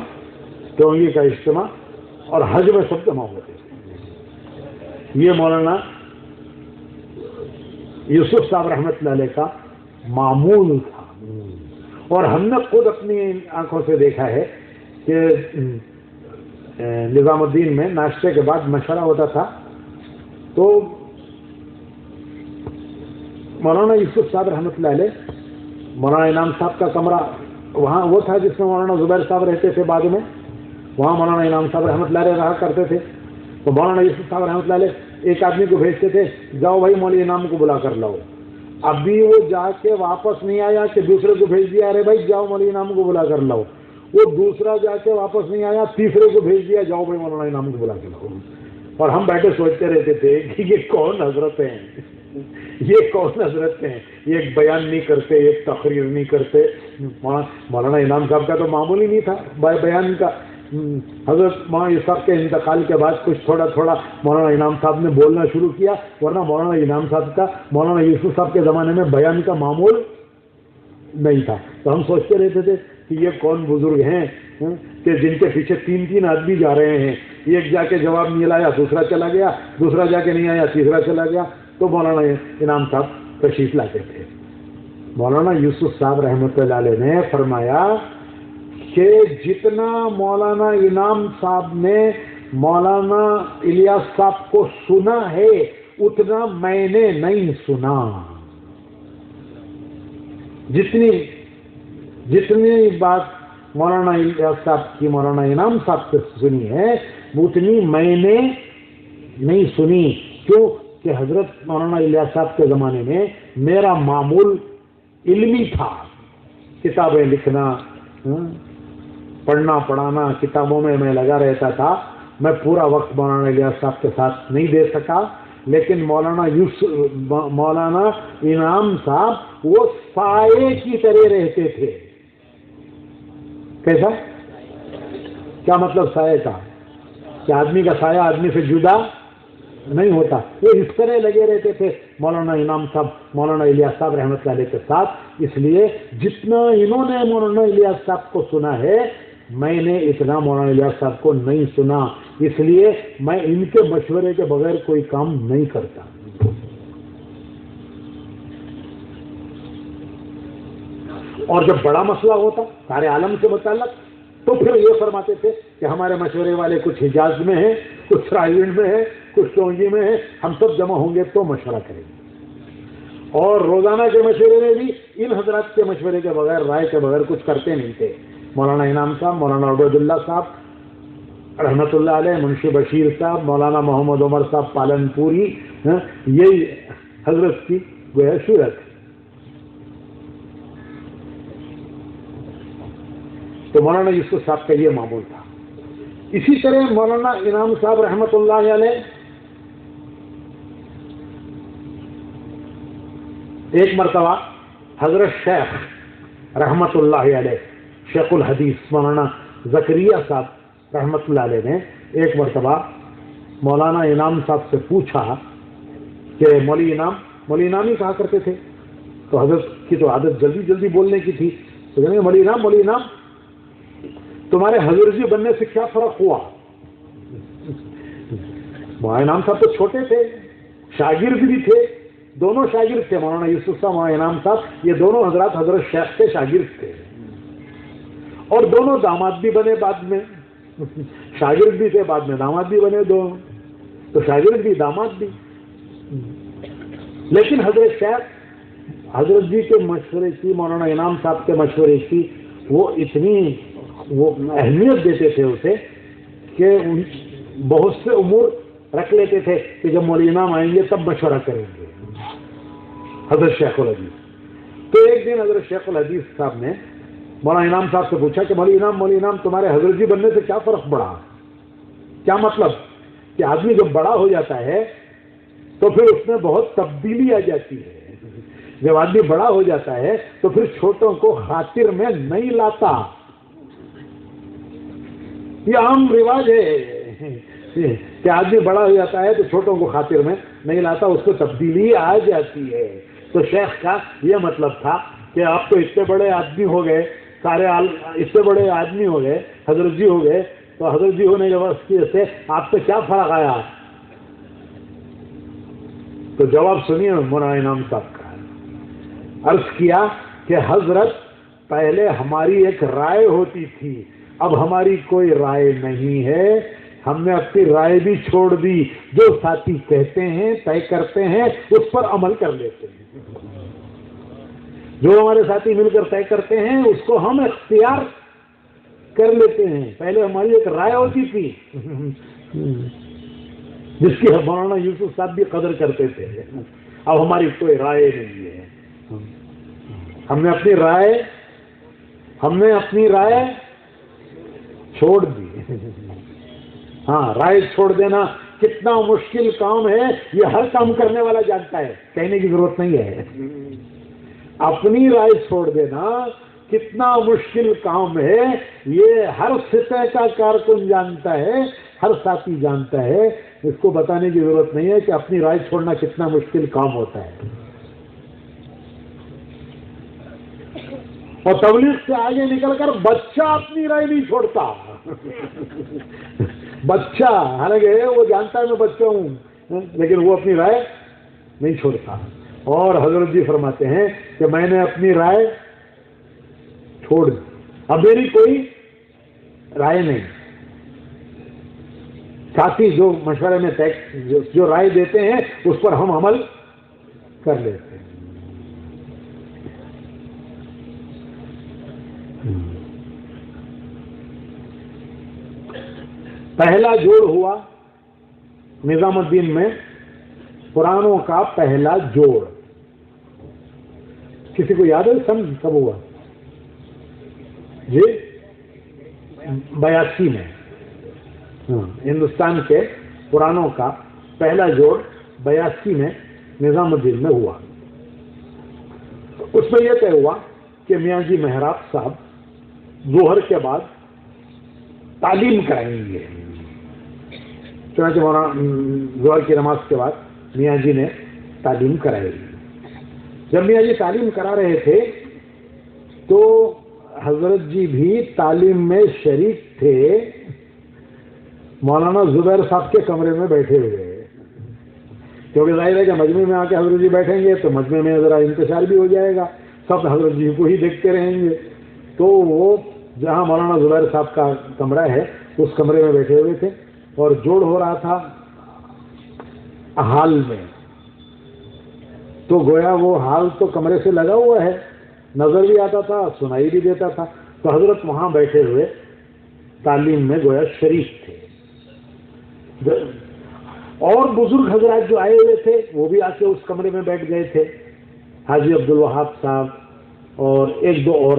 ٹونگی کا اجتماع اور حج میں سب جمع ہوتے تھے. یہ مولانا یوسف صاحب رحمۃ اللہ علیہ کا معمول تھا. اور ہم نے خود اپنی آنکھوں سے دیکھا ہے کہ نظام الدین میں ناشتے کے بعد مشورہ ہوتا تھا تو مولانا یوسف صاحب رحمۃ اللہ علیہ، مولانا انعام صاحب کا کمرہ وہاں وہ تھا جس میں مولانا زبیر صاحب رہتے تھے بعد میں، وہاں مولانا انعام صاحب رحمۃ اللہ علیہ رہا کرتے تھے. تو مولانا یوسف صاحب رحمۃ اللہ علیہ ایک آدمی کو بھیجتے تھے، جاؤ بھائی مولوی انعام کو بلا کر لاؤ. ابھی وہ جا کے واپس نہیں آیا کہ دوسرے کو بھیج دیا، ارے بھائی جاؤ مولوی انعام کو بلا کر لاؤ. وہ دوسرا جا کے واپس نہیں آیا، تیسرے کو بھیج دیا، جاؤ بھائی مولانا انعام کو بلا کے لاؤ. اور ہم بیٹھے سوچتے رہتے تھے کہ یہ کون حضرت ہیں یہ کون حضرت ہیں؟ یہ ایک بیان نہیں کرتے، ایک تقریر نہیں کرتے. مولانا انعام صاحب کا تو معمولی نہیں تھا بیان کا. حضرت مولانا صاحب کے انتقال کے بعد کچھ تھوڑا تھوڑا مولانا انعام صاحب نے بولنا شروع کیا، ورنہ مولانا انعام صاحب کا، مولانا یوسف صاحب کے زمانے میں بیان کا معمول نہیں تھا. تو ہم سوچتے رہتے تھے کہ یہ کون بزرگ ہیں کہ جن کے پیچھے تین آدمی جا رہے ہیں، ایک جا کے جواب نہیں لایا دوسرا چلا گیا، دوسرا جا کے نہیں آیا تیسرا چلا گیا. تو مولانا انعام صاحب تشریف لاتے تھے. مولانا یوسف صاحب رحمۃ اللہ علیہ نے فرمایا کہ جتنا مولانا انعام صاحب نے مولانا الیاس صاحب کو سنا ہے اتنا میں نے نہیں سنا. جتنی بات مولانا الیاس صاحب کی مولانا انعام صاحب سے سنی ہے اتنی میں نے نہیں سنی. کیوں کہ حضرت مولانا الیاس صاحب کے زمانے میں میرا معمول علمی تھا، کتابیں لکھنا، پڑھنا پڑھانا، کتابوں میں میں لگا رہتا تھا. میں پورا وقت مولانا الیاس صاحب کے ساتھ نہیں دے سکا، لیکن مولانا انعام صاحب وہ سائے کی طرح رہتے تھے. کیسا؟ کیا مطلب سائے کا؟ کہ آدمی کا سایہ آدمی سے جدا نہیں ہوتا. وہ اس طرح لگے رہتے تھے مولانا انعام صاحب مولانا الیاس صاحب رحمۃ اللہ علیہ کے ساتھ. اس لیے جتنا انہوں نے مولانا الیاس صاحب کو سنا ہے میں نے اتنا مولانا الیاس صاحب کو نہیں سنا. اس لیے میں ان کے مشورے کے بغیر کوئی کام نہیں کرتا. اور جب بڑا مسئلہ ہوتا سارے عالم سے متعلق تو پھر یہ فرماتے تھے کہ ہمارے مشورے والے کچھ حجاز میں ہیں، کچھ رائیونڈ میں ہیں، کچھ ٹونگی میں ہیں، ہم سب جمع ہوں گے تو مشورہ کریں گے. اور روزانہ کے مشورے میں بھی ان حضرات کے مشورے کے بغیر، رائے کے بغیر کچھ کرتے نہیں تھے. مولانا انعام صاحب، مولانا عبید اللہ صاحب رحمۃ اللہ علیہ، منشی بشیر صاحب، مولانا محمد عمر صاحب پالن پوری، یہی حضرت کی گویا صورت. تو مولانا یوسف صاحب کا یہ معمول تھا. اسی طرح مولانا انعام صاحب رحمۃ اللہ علیہ ایک مرتبہ حضرت شیخ رحمۃ اللہ علیہ، شیخ الحدیث مولانا زکریا صاحب رحمۃ اللہ علیہ نے ایک مرتبہ مولانا انعام صاحب سے پوچھا کہ مولی انعام ہی کہا کرتے تھے، تو حضرت کی تو عادت جلدی جلدی بولنے کی تھی. تو کہنے مولی انعام تمہارے حضرت جی بننے سے کیا فرق ہوا؟ مولانا انعام صاحب تو چھوٹے تھے، شاگرد بھی تھے، دونوں شاگرد تھے. مولانا یوسف صاحب، مولانا انعام صاحب، یہ دونوں حضرات حضرت شیخ کے شاگرد تھے، اور دونوں داماد بھی بنے بعد میں. شاگرد بھی تھے، بعد میں داماد بھی بنے دونوں. تو شاگرد بھی داماد بھی. لیکن حضرت شیخ حضرت جی کے مشورے کی، مولانا انعام صاحب کے مشورے کی وہ اتنی اہمیت دیتے تھے اسے کہ بہت سے امور رکھ لیتے تھے کہ جب مولی انعام آئیں گے تب مشورہ کریں گے. حضرت شیخ الحدیث. تو ایک دن حضرت شیخ الحدیث صاحب نے مولانا انعام صاحب سے پوچھا کہ مولی انعام تمہارے حضرت جی بننے سے کیا فرق پڑا؟ کیا مطلب کہ آدمی جب بڑا ہو جاتا ہے تو پھر اس میں بہت تبدیلی آ جاتی ہے. جب آدمی بڑا ہو جاتا ہے تو پھر چھوٹوں کو خاطر میں نہیں لاتا. یہ عام رواج ہے کہ آدمی بڑا ہو جاتا ہے تو چھوٹوں کو خاطر میں نہیں لاتا، اس کو تبدیلی آ جاتی ہے. تو شیخ کا یہ مطلب تھا کہ آپ تو اتنے بڑے آدمی ہو گئے، اتنے بڑے آدمی ہو گئے، حضرت جی ہو گئے، تو حضرت جی ہونے کے وجہ سے آپ سے کیا فرق آیا؟ تو جواب سنیے مولانا انعام صاحب کا. عرض کیا کہ حضرت پہلے ہماری ایک رائے ہوتی تھی، اب ہماری کوئی رائے نہیں ہے، ہم نے اپنی رائے بھی چھوڑ دی. جو ساتھی کہتے ہیں، طے کرتے ہیں، اس پر عمل کر لیتے ہیں. جو ہمارے ساتھی مل کر طے کرتے ہیں اس کو ہم اختیار کر لیتے ہیں. پہلے ہماری ایک رائے ہوتی تھی جس کی مولانا یوسف صاحب بھی قدر کرتے تھے، اب ہماری کوئی رائے نہیں ہے. ہم نے اپنی رائے چھوڑ دی. ہاں، رائے چھوڑ دینا کتنا مشکل کام ہے یہ ہر کام کرنے والا جانتا ہے، کہنے کی ضرورت نہیں ہے۔ اپنی رائے چھوڑ دینا کتنا مشکل کام ہے یہ ہر سطح کا کارکن جانتا ہے، ہر ساتھی جانتا ہے، اس کو بتانے کی ضرورت نہیں ہے کہ اپنی رائے چھوڑنا کتنا مشکل کام ہوتا ہے۔ اور تبلیغ سے آگے نکل کر بچہ اپنی رائے نہیں چھوڑتا۔ بچہ حالانکہ وہ جانتا ہے میں بچہ ہوں، لیکن وہ اپنی رائے نہیں چھوڑتا۔ اور حضرت جی فرماتے ہیں کہ میں نے اپنی رائے چھوڑ دی، اب میری کوئی رائے نہیں۔ ساتھی جو مشورے میں جو رائے دیتے ہیں اس پر ہم عمل کر لیتے ہیں۔ پہلا جوڑ ہوا نظام الدین میں، قرآنوں کا پہلا جوڑ، کسی کو یاد ہے سن کب ہوا؟ جی 82 میں ہندوستان کے قرآنوں کا پہلا جوڑ 82 میں نظام الدین میں ہوا۔ اس میں یہ طے ہوا کہ میاں جی محراب صاحب ظہر کے بعد تعلیم کرائیں گے۔ چنانچہ مولانا ظہر کی نماز کے بعد میاں جی نے تعلیم کرائی۔ جب میاں جی تعلیم کرا رہے تھے تو حضرت جی بھی تعلیم میں شریک تھے، مولانا زبیر صاحب کے کمرے میں بیٹھے ہوئے، کیونکہ ظاہر ہے کہ مجمع میں آ کے حضرت جی بیٹھیں گے تو مجمع میں ذرا انتشار بھی ہو جائے گا، سب حضرت جی کو ہی دیکھتے رہیں گے۔ تو وہ جہاں مولانا زبیر صاحب کا کمرہ ہے اس کمرے میں بیٹھے ہوئے تھے اور جوڑ ہو رہا تھا ہال میں، تو گویا وہ ہال تو کمرے سے لگا ہوا ہے، نظر بھی آتا تھا، سنائی بھی دیتا تھا، تو حضرت وہاں بیٹھے ہوئے تعلیم میں گویا شریک تھے۔ اور بزرگ حضرات جو آئے ہوئے تھے وہ بھی آ کے اس کمرے میں بیٹھ گئے تھے، حاجی عبدالوہاب صاحب اور ایک دو اور۔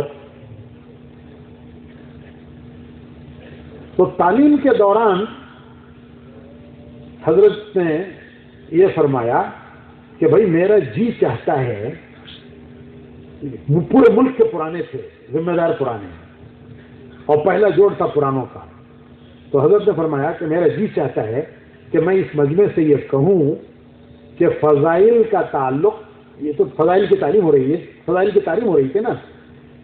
تو تعلیم کے دوران حضرت نے یہ فرمایا کہ بھائی میرا جی چاہتا ہے، پورے ملک کے پرانے تھے، ذمہ دار پرانے، اور پہلا جوڑ تھا پرانوں کا، تو حضرت نے فرمایا کہ میرا جی چاہتا ہے کہ میں اس مجمع سے یہ کہوں کہ فضائل کا تعلق، یہ تو فضائل کی تعلیم ہو رہی ہے، فضائل کی تعلیم ہو رہی تھی نا،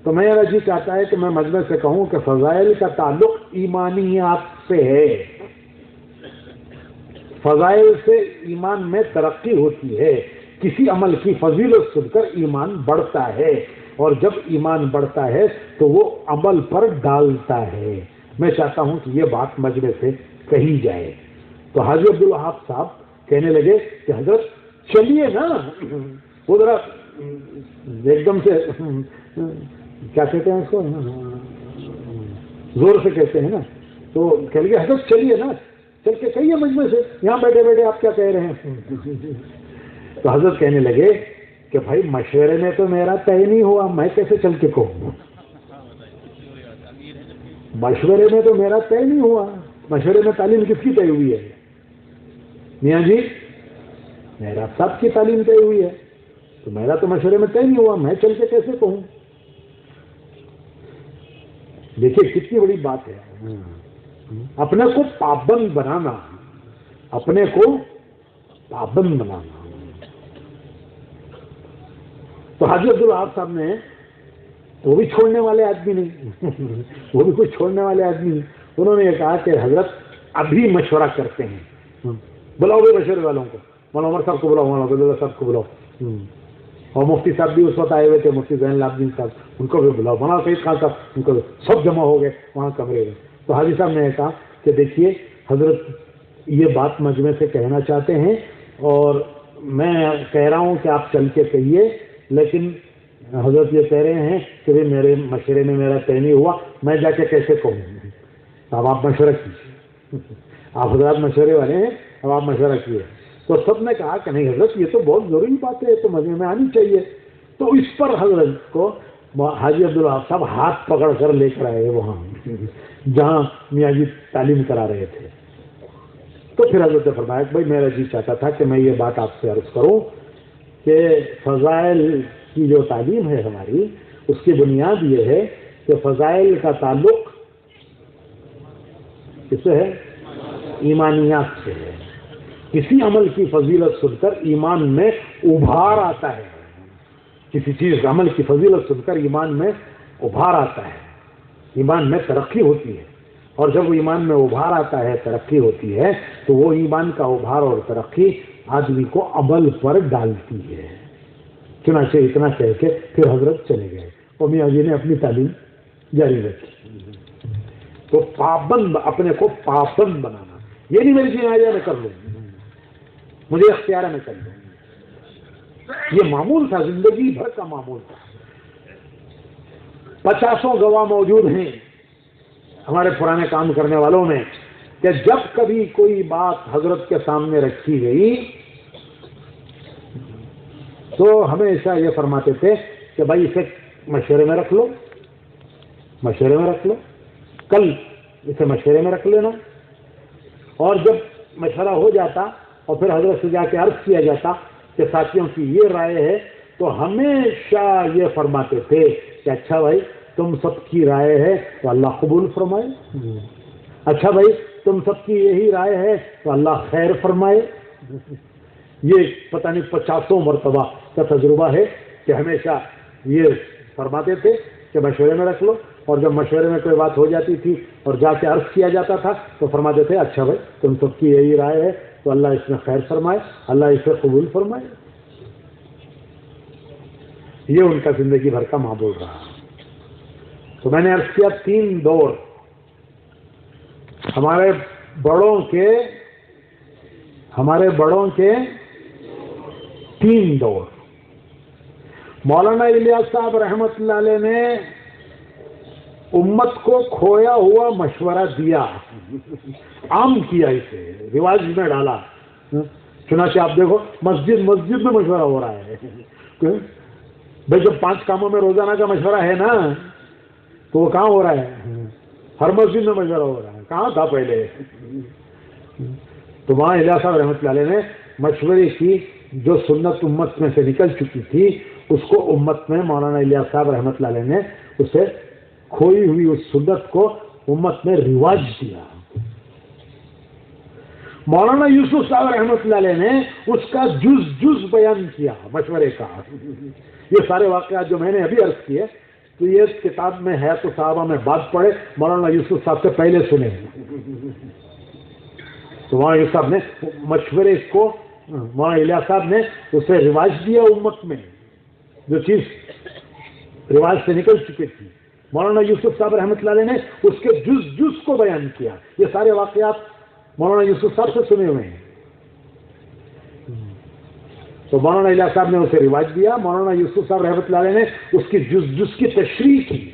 تو میرا جی چاہتا ہے کہ میں مجمع سے کہوں کہ فضائل کا تعلق ایمانیات سے ہے، فضائل سے ایمان میں ترقی ہوتی ہے، کسی عمل کی فضیلت سن کر ایمان بڑھتا ہے، اور جب ایمان بڑھتا ہے تو وہ عمل پر ڈالتا ہے۔ میں چاہتا ہوں کہ یہ بات مجمع سے کہی جائے۔ تو حاجی عبدالوہاب صاحب کہنے لگے کہ حضرت چلیے نا، وہ ذرا ایک دم سے کیا کہتے ہیں اس کو، زور سے کہتے ہیں نا، تو کہہ لگے حضرت چلیے نا، چل کے کہیے مجمع سے، یہاں بیٹھے بیٹھے آپ کیا کہہ رہے ہیں؟ تو حضرت کہنے لگے کہ بھائی مشورے میں تو میرا طے نہیں ہوا، میں کیسے چل کے کہوں؟ مشورے میں تو میرا طے نہیں ہوا، مشورے میں تعلیم کس کی طے ہوئی ہے؟ میاں جی میرا سب کی تعلیم طے ہوئی ہے، تو میرا تو مشورے میں طے نہیں ہوا، میں چل کے کیسے کہوں؟ دیکھیے کتنی بڑی بات ہے، اپنے کو پابند بنانا، اپنے کو پابند بنانا۔ تو حاجی عبدالوہاب صاحب نے، وہ بھی چھوڑنے والے آدمی نہیں، وہ بھی کچھ چھوڑنے والے آدمی نہیں، انہوں نے یہ کہا کہ حضرت ابھی مشورہ کرتے ہیں، بلاؤ بھی مشورے والوں کو، مولانا عمر صاحب کو بلاؤ، مولانا عبداللہ صاحب کو بلاؤ، اور مفتی صاحب بھی اس وقت آئے ہوئے تھے، مفتی زین العابدین صاحب، ان کو بھی بلاؤ، مولانا سعید خان صاحب، ان کو سب جمع ہو گئے وہاں کمرے میں۔ تو حاجی صاحب نے کہا کہ دیکھیے حضرت یہ بات مجمع سے کہنا چاہتے ہیں، اور میں کہہ رہا ہوں کہ آپ چل کے کہیے، لیکن حضرت یہ کہہ رہے ہیں کہ میرے مشورے میں میرا طے نہیں ہوا، میں جا کے کیسے کہوں؟ اب آپ مشورہ کیجیے، آپ حضرات مشورے والے ہیں، اب آپ مشورہ کیے۔ تو سب نے کہا کہ نہیں حضرت یہ تو بہت ضروری بات ہے، یہ تو مجمع میں آنی چاہیے۔ تو اس پر حضرت کو حاجی عبدالوہاب صاحب ہاتھ پکڑ کر لے کر آئے وہاں جہاں میاں جی تعلیم کرا رہے تھے، تو پھر حضرت نے فرمایا کہ بھائی میرا جی چاہتا تھا کہ میں یہ بات آپ سے عرض کروں کہ فضائل کی جو تعلیم ہے ہماری، اس کی بنیاد یہ ہے کہ فضائل کا تعلق کس سے ہے؟ ایمانیات سے ہے۔ کسی عمل کی فضیلت سن کر ایمان میں ابھار آتا ہے، کسی چیز عمل کی فضیلت سن کر ایمان میں ابھار آتا ہے، ایمان میں ترقی ہوتی ہے، اور جب وہ ایمان میں ابھار آتا ہے، ترقی ہوتی ہے، تو وہ ایمان کا ابھار اور ترقی آدمی کو عمل پر ڈالتی ہے۔ چنانچہ اتنا کہہ کے پھر حضرت چلے گئے اور میاں جی نے اپنی تعلیم جاری رکھی۔ تو پابند، اپنے کو پابند بنانا، یہ نہیں میری چیز آ جائے میں کر لوں، مجھے اختیار ہے میں کر لوں، یہ معمول تھا، زندگی بھر کا معمول تھا۔ 50 گواہ موجود ہیں ہمارے پرانے کام کرنے والوں میں کہ جب کبھی کوئی بات حضرت کے سامنے رکھی گئی تو ہمیشہ یہ فرماتے تھے کہ بھائی اسے مشورے میں رکھ لو، مشورے میں رکھ لو، کل اسے مشورے میں رکھ لینا۔ اور جب مشورہ ہو جاتا اور پھر حضرت سے جا کے عرض کیا جاتا کہ ساتھیوں کی یہ رائے ہے، تو ہمیشہ یہ فرماتے تھے کہ اچھا بھائی تم سب کی رائے ہے تو اللہ قبول فرمائے، اچھا بھائی تم سب کی یہی رائے ہے تو اللہ خیر فرمائے۔ یہ پتہ نہیں 50 مرتبہ کا تجربہ ہے کہ ہمیشہ یہ فرماتے تھے کہ مشورے میں رکھ لو، اور جب مشورے میں کوئی بات ہو جاتی تھی اور جا کے عرض کیا جاتا تھا تو فرماتے تھے اچھا بھائی تم سب کی یہی رائے ہے تو اللہ اس میں خیر فرمائے، اللہ اسے قبول فرمائے۔ یہ ان کا زندگی بھر کا معمول رہا۔ تو میں نے عرض کیا 3 دور ہمارے بڑوں کے 3 دور۔ مولانا الیاس صاحب رحمت اللہ علیہ نے امت کو کھویا ہوا مشورہ دیا، عام کیا، اسے رواج میں ڈالا۔ چنانچہ آپ دیکھو مسجد میں مشورہ ہو رہا ہے بھائی، جب 5 کاموں میں روزانہ کا مشورہ ہے نا تو وہ کہاں ہو رہا ہے؟ ہر مسجد میں مشورہ ہو رہا ہے، کہاں تھا پہلے؟ تو وہاں الیاس صاحب رحمۃ اللہ علیہ نے مشورے کی جو سنت امت میں سے نکل چکی تھی اس کو امت میں مولانا الیاس صاحب رحمۃ اللہ علیہ نے اسے کھوئی ہوئی اس سنت کو امت میں رواج دیا۔ مولانا یوسف صاحب رحمۃ اللہ علیہ نے اس کا جز بیان کیا مشورے کا۔ یہ سارے واقعات جو میں نے ابھی عرض کیے تو یہ کتاب میں ہے، تو صحابہ میں بات پڑھے، مولانا یوسف صاحب سے پہلے سنے۔ تو مولانا یوسف صاحب نے مشورے کو، مولانا الیاس صاحب نے اسے رواج دیا امت میں، جو چیز رواج سے نکل چکی تھی مولانا یوسف صاحب رحمۃ اللہ علیہ نے اس کے جز کو بیان کیا۔ یہ سارے واقعات مولانا یوسف صاحب سے سنے ہوئے ہیں۔ تو مولانا الیاس صاحب نے اسے رواج دیا، مولانا یوسف صاحب رحمۃ اللہ علیہ نے اس کی جز کی تشریح کی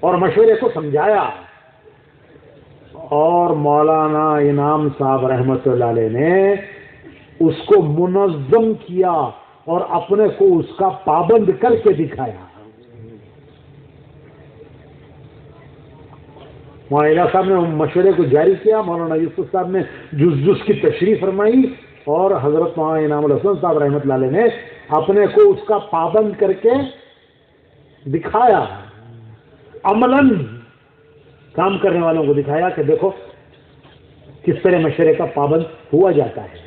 اور مشورے کو سمجھایا، اور مولانا انعام صاحب رحمۃ اللہ علیہ نے اس کو منظم کیا اور اپنے کو اس کا پابند کر کے دکھایا۔ مولانا الیاس صاحب نے مشورے کو جاری کیا، مولانا یوسف صاحب نے جز کی تشریح فرمائی، اور حضرت مولانا انعام الحسن صاحب رحمۃ اللہ علیہ نے اپنے کو اس کا پابند کر کے دکھایا، عملاً کام کرنے والوں کو دکھایا کہ دیکھو کس طرح مشورے کا پابند ہوا جاتا ہے،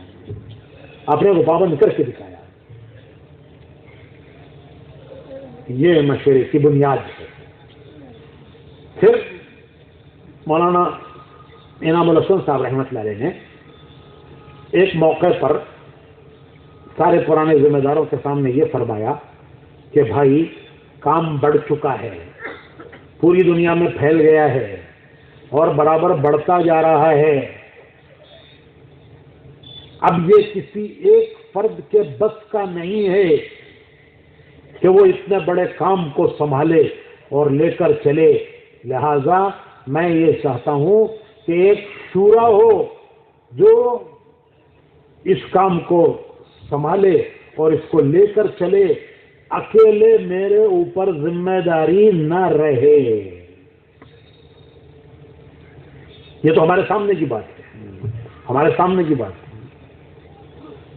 اپنے کو پابند کر کے دکھایا۔ یہ مشورے کی بنیاد ہے۔ پھر مولانا انعام الحسن صاحب رحمۃ اللہ علیہ نے ایک موقع پر سارے پرانے ذمہ داروں کے سامنے یہ فرمایا کہ بھائی کام بڑھ چکا ہے، پوری دنیا میں پھیل گیا ہے اور برابر بڑھتا جا رہا ہے، اب یہ کسی ایک فرد کے بس کا نہیں ہے کہ وہ اتنے بڑے کام کو سنبھالے اور لے کر چلے، لہذا میں یہ چاہتا ہوں کہ ایک شورا ہو جو اس کام کو سنبھالے اور اس کو لے کر چلے، اکیلے میرے اوپر ذمہ داری نہ رہے۔ یہ تو ہمارے سامنے کی بات ہے، ہمارے سامنے کی بات.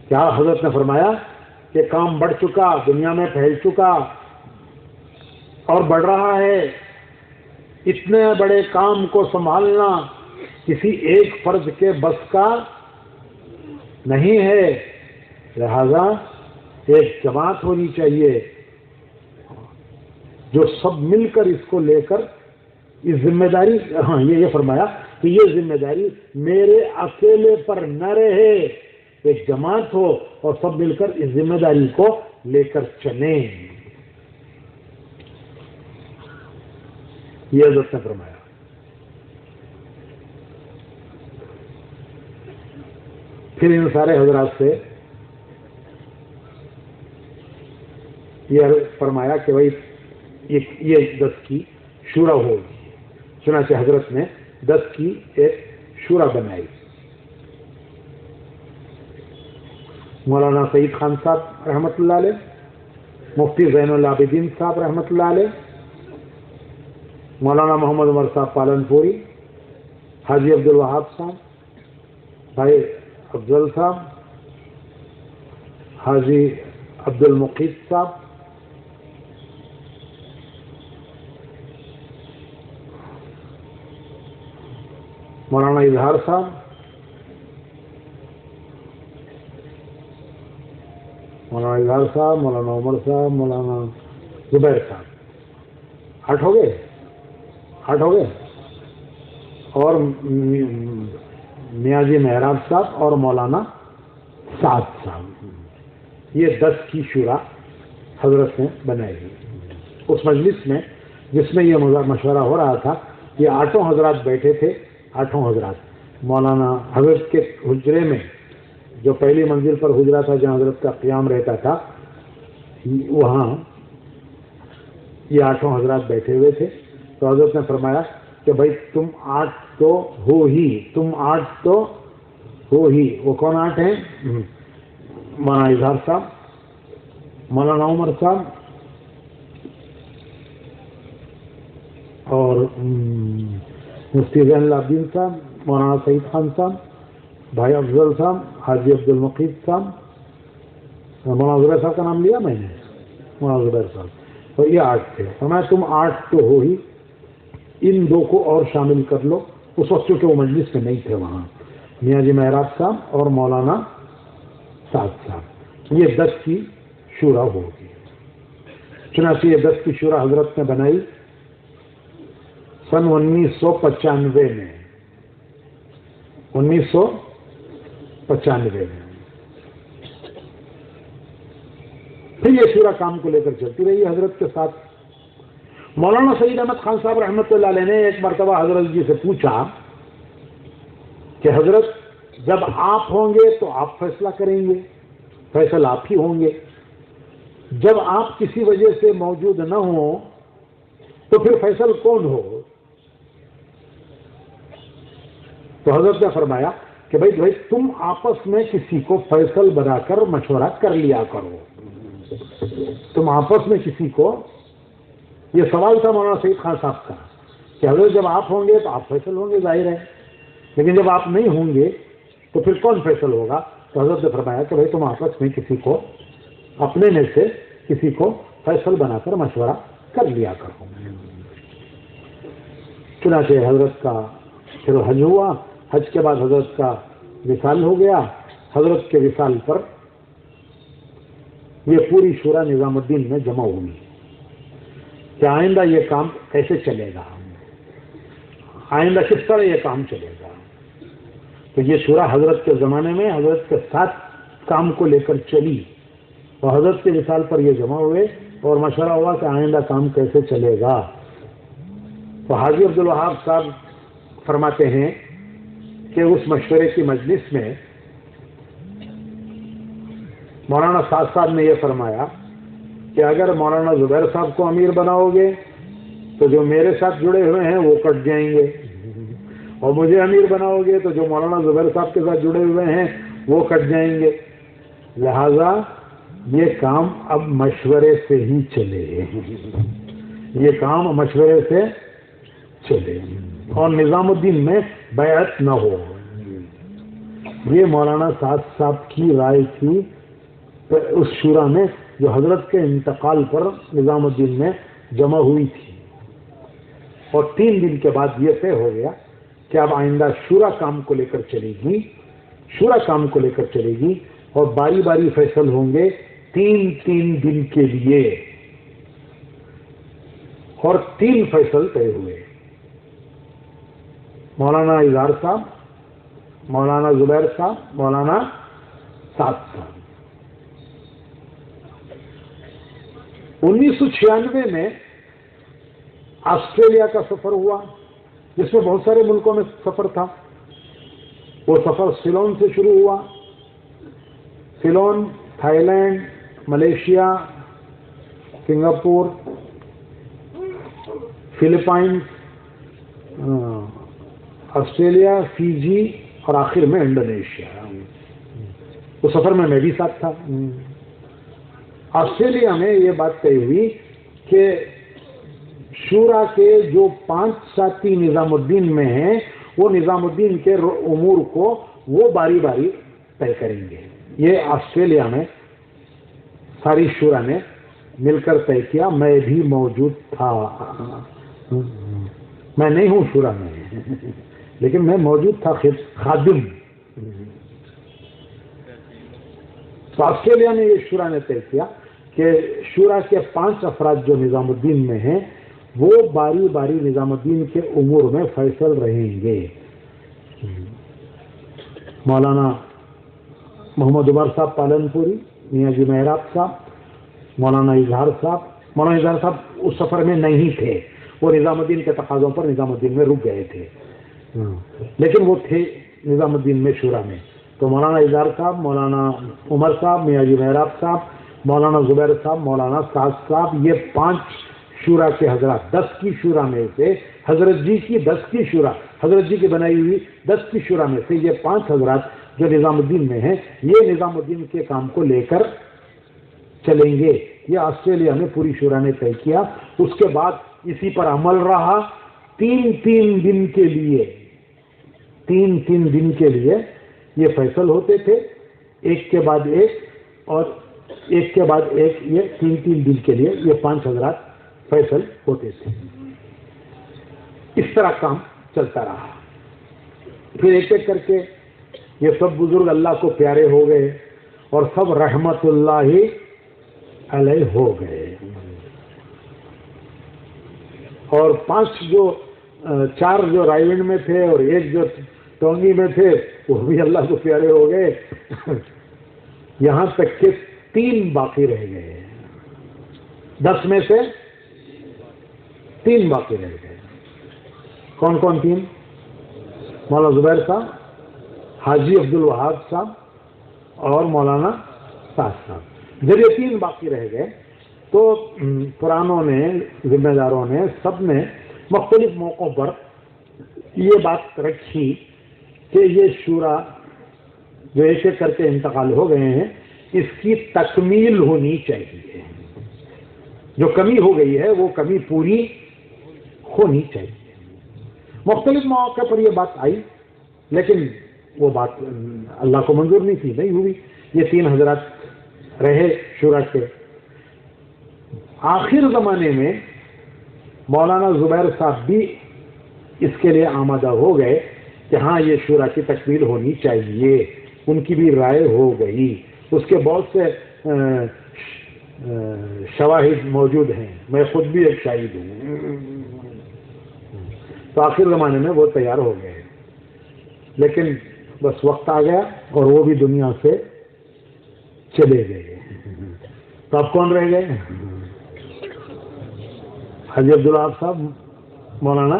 کیا حضرت نے فرمایا کہ کام بڑھ چکا، دنیا میں پھیل چکا اور بڑھ رہا ہے. اتنے بڑے کام کو سنبھالنا کسی ایک فرد کے بس کا نہیں ہے، لہذا ایک جماعت ہونی چاہیے جو سب مل کر اس کو لے کر اس ذمہ داری، ہاں یہ فرمایا کہ یہ ذمہ داری میرے اکیلے پر نہ رہے، ایک جماعت ہو اور سب مل کر اس ذمہ داری کو لے کر چلیں. یہ حضرت نے فرمایا. پھر ان سارے حضرات سے یہ فرمایا کہ بھائی یہ 10 کی شورا ہوگی. چنانچہ حضرت نے 10 کی ایک شورا بنائی. مولانا سعید خان صاحب رحمۃ اللہ علیہ، مفتی زین العابدین صاحب رحمۃ اللہ علیہ، مولانا محمد عمر صاحب پالن پوری، حاجی عبد الوہاب صاحب، بھائی افضل صاحب، حاجی عبد المقیت صاحب، مولانا اظہار صاحب، مولانا عمر صاحب، مولانا زبیر صاحب. 8 ہو گئے. اور میاں جی محراب صاحب اور مولانا سعد صاحب. یہ 10 کی شورا حضرت نے بنائی. اس مجلس میں جس میں یہ مشورہ ہو رہا تھا، یہ 8 حضرات بیٹھے تھے. 8 حضرات مولانا حضرت کے حجرے میں، جو پہلی منزل پر حجرہ تھا جہاں حضرت کا قیام رہتا تھا، وہاں یہ 8 حضرات بیٹھے ہوئے تھے. تو حضرت نے فرمایا کہ بھائی تم 8 تو ہو ہی. وہ کون 8 ہیں؟ مولانا اظہار صاحب، مولانا عمر صاحب اور مفتی زین العابدین صاحب، مولانا سعید خان صاحب، بھائی افضل صاحب، حاجی عبد المقیت صاحب. مولانا زبیر صاحب کا نام لیا میں نے، مولانا زبیر صاحب. اور یہ 8 تھے. فرمایا تم 8 تو ہو ہی، ان 2 کو اور شامل کر لو. اس وقت چونکہ وہ مجلس میں نہیں تھے وہاں، میاں جی محراب صاحب اور مولانا سعد صاحب. یہ 10 کی شورا ہوگی. چنانچہ یہ 10 کی شورا حضرت نے بنائی سن 1995 میں. 1995 میں پھر یہ شورا کام کو لے کر چلتی رہی حضرت کے ساتھ. مولانا سعید احمد خان صاحب رحمۃ اللہ علیہ نے ایک مرتبہ حضرت جی سے پوچھا کہ حضرت جب آپ ہوں گے تو آپ فیصلہ کریں گے، فیصلہ آپ ہی ہوں گے. جب آپ کسی وجہ سے موجود نہ ہوں تو پھر فیصل کون ہو؟ تو حضرت نے فرمایا کہ بھائی تم آپس میں کسی کو فیصل بنا کر مشورہ کر لیا کرو. تم آپس میں کسی کو، یہ سوال تھا مولانا سعید خان صاحب کا کہ حضرت جب آپ ہوں گے تو آپ فیصل ہوں گے، ظاہر ہے، لیکن جب آپ نہیں ہوں گے تو پھر کون فیصل ہوگا؟ تو حضرت نے فرمایا کہ بھائی تم آپس میں کسی کو، اپنے میں سے کسی کو فیصل بنا کر مشورہ کر لیا کرو. چنانچہ حضرت کا پھر حج ہوا. حج کے بعد حضرت کا وصال ہو گیا. حضرت کے وصال پر یہ پوری شورا نظام الدین میں جمع ہوئی کہ آئندہ یہ کام کیسے چلے گا، آئندہ کس طرح یہ کام چلے گا. تو یہ شورا حضرت کے زمانے میں حضرت کے ساتھ کام کو لے کر چلی اور حضرت کے وصال پر یہ جمع ہوئے اور مشورہ ہوا کہ آئندہ کام کیسے چلے گا. تو حاجی عبد الوہاب صاحب فرماتے ہیں کہ اس مشورے کی مجلس میں مولانا سعد صاحب نے یہ فرمایا کہ اگر مولانا زبیر صاحب کو امیر بناؤ گے تو جو میرے ساتھ جڑے ہوئے ہیں وہ کٹ جائیں گے، اور مجھے امیر بناؤ گے تو جو مولانا زبیر صاحب کے ساتھ جڑے ہوئے ہیں وہ کٹ جائیں گے. لہذا یہ کام اب مشورے سے ہی چلے، یہ کام مشورے سے چلے اور نظام الدین میں بیعت نہ ہو. یہ مولانا سعد صاحب کی رائے تھی اس شورا میں جو حضرت کے انتقال پر نظام الدین میں جمع ہوئی تھی، اور 3 دن کے بعد یہ طے ہو گیا کہ اب آئندہ شورا کام کو لے کر چلے گی، شورا کام کو لے کر چلے گی، اور باری باری فیصل ہوں گے 3 دن کے لیے، اور 3 فیصل طے ہوئے۔ مولانا اظہار صاحب، مولانا زبیر صاحب، مولانا سعد صاحب۔ 1996 میں آسٹریلیا کا سفر ہوا، جس میں بہت سارے ملکوں میں سفر تھا۔ وہ سفر سیلون سے شروع ہوا، Ceylon, Thailand, Malaysia, Singapore, Philippines, Australia, Fiji, اور آخر میں انڈونیشیا۔ اس سفر میں بھی ساتھ تھا۔ آسٹریلیا میں یہ بات طے ہوئی کہ شورا کے جو 5 ساتھی نظام الدین میں ہیں، وہ نظام الدین کے امور کو وہ باری باری طے کریں گے۔ یہ آسٹریلیا میں ساری شورا نے مل کر طے کیا۔ میں بھی موجود تھا، میں نہیں ہوں شورا میں، لیکن میں موجود تھا، خادم۔ تو آسٹریلیا میں یہ شورا نے طے کیا کہ شورا کے 5 افراد جو نظام الدین میں ہیں، وہ باری باری نظام الدین کے امور میں فیصل رہیں گے۔ مولانا محمد عمر صاحب پالن پوری، میاں جی محراب صاحب، مولانا اظہار صاحب۔ مولانا اظہار صاحب اس سفر میں نہیں تھے، وہ نظام الدین کے تقاضوں پر نظام الدین میں رک گئے تھے، لیکن وہ تھے نظام الدین میں شورا میں۔ تو مولانا اظہار صاحب، مولانا عمر صاحب، میاں جی محراب صاحب، مولانا زبیر صاحب، مولانا سعد صاحب، یہ 5 شورا کے حضرات، 10 کی شورا میں سے حضرت جی کی 10 کی شورا، حضرت جی کی بنائی ہوئی 10 کی شورا میں سے یہ 5 حضرات جو نظام الدین میں ہیں، یہ نظام الدین کے کام کو لے کر چلیں گے۔ یہ آسٹریلیا میں پوری شورا نے طے کیا۔ اس کے بعد اسی پر عمل رہا 3 دن کے لیے، 3 دن کے لیے یہ فیصل ہوتے تھے، ایک کے بعد ایک، اور ایک کے بعد ایک، یہ 3 دن کے لیے یہ 5 حضرات فیصل ہوتے تھے۔ اس طرح کام چلتا رہا۔ پھر ایک ایک کر کے یہ سب بزرگ اللہ کو پیارے ہو گئے، اور سب رحمت اللہ علیہ ہو گئے، اور 4 جو رائے ونڈ میں تھے اور 1 جو ٹونگی میں تھے، وہ بھی اللہ کو پیارے ہو گئے، یہاں تک کہ 3 باقی رہ گئے، 10 میں سے 3 باقی رہ گئے۔ کون کون 3؟ مولانا زبیر صاحب، حاجی عبد الوہاب صاحب، اور مولانا سعد صاحب۔ جب یہ 3 باقی رہ گئے تو پرانوں نے، ذمہ داروں نے، سب نے مختلف موقعوں پر یہ بات رکھی کہ یہ شورا جو ایک ایک کر کے انتقال ہو گئے ہیں، اس کی تکمیل ہونی چاہیے، جو کمی ہو گئی ہے وہ کمی پوری ہونی چاہیے۔ مختلف مواقع پر یہ بات آئی، لیکن وہ بات اللہ کو منظور نہیں تھی، نہیں ہوئی۔ یہ 3 حضرات رہے شورا کے۔ آخر زمانے میں مولانا زبیر صاحب بھی اس کے لیے آمادہ ہو گئے کہ ہاں یہ شورا کی تکمیل ہونی چاہیے، ان کی بھی رائے ہو گئی۔ اس کے بہت سے شواہد موجود ہیں، میں خود بھی ایک شاہد ہوں۔ تو آخر زمانے میں وہ تیار ہو گئے، لیکن بس وقت آ گیا اور وہ بھی دنیا سے چلے گئے۔ تو اب کون رہ گئے؟ حاجی عبدالوہاب صاحب، مولانا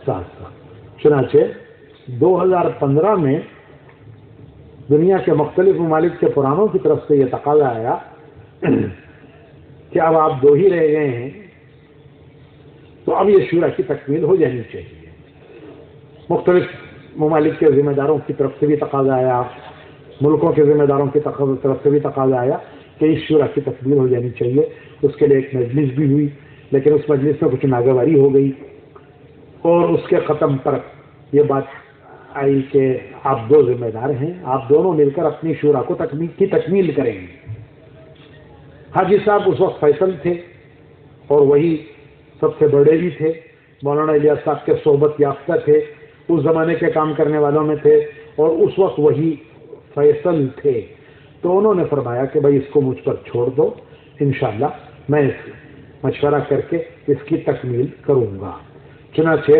سعد صاحب۔ چنانچہ 2015 میں دنیا کے مختلف ممالک کے پرانوں کی طرف سے یہ تقاضا آیا کہ اب آپ 2 ہی رہ گئے ہیں، تو اب یہ شورا کی تکمیل ہو جانی چاہیے۔ مختلف ممالک کے ذمہ داروں کی طرف سے بھی تقاضا آیا، ملکوں کے ذمہ داروں کی طرف سے بھی تقاضا آیا کہ اس شورا کی تکمیل ہو جانی چاہیے۔ اس کے لیے ایک مجلس بھی ہوئی، لیکن اس مجلس میں کچھ ناگواری ہو گئی، اور اس کے ختم پر یہ بات آئی کے آپ دو ذمہ دار ہیں، آپ دونوں مل کر اپنی شورا کو تکمیل کریں گے۔ حاجی صاحب اس وقت فیصل تھے اور وہی سب سے بڑے بھی تھے، مولانا الیاس صاحب کے صحبت یافتہ تھے، اس زمانے کے کام کرنے والوں میں تھے، اور اس وقت وہی فیصل تھے۔ تو انہوں نے فرمایا کہ بھائی اس کو مجھ پر چھوڑ دو، انشاءاللہ میں مشورہ کر کے اس کی تکمیل کروں گا۔ چنانچہ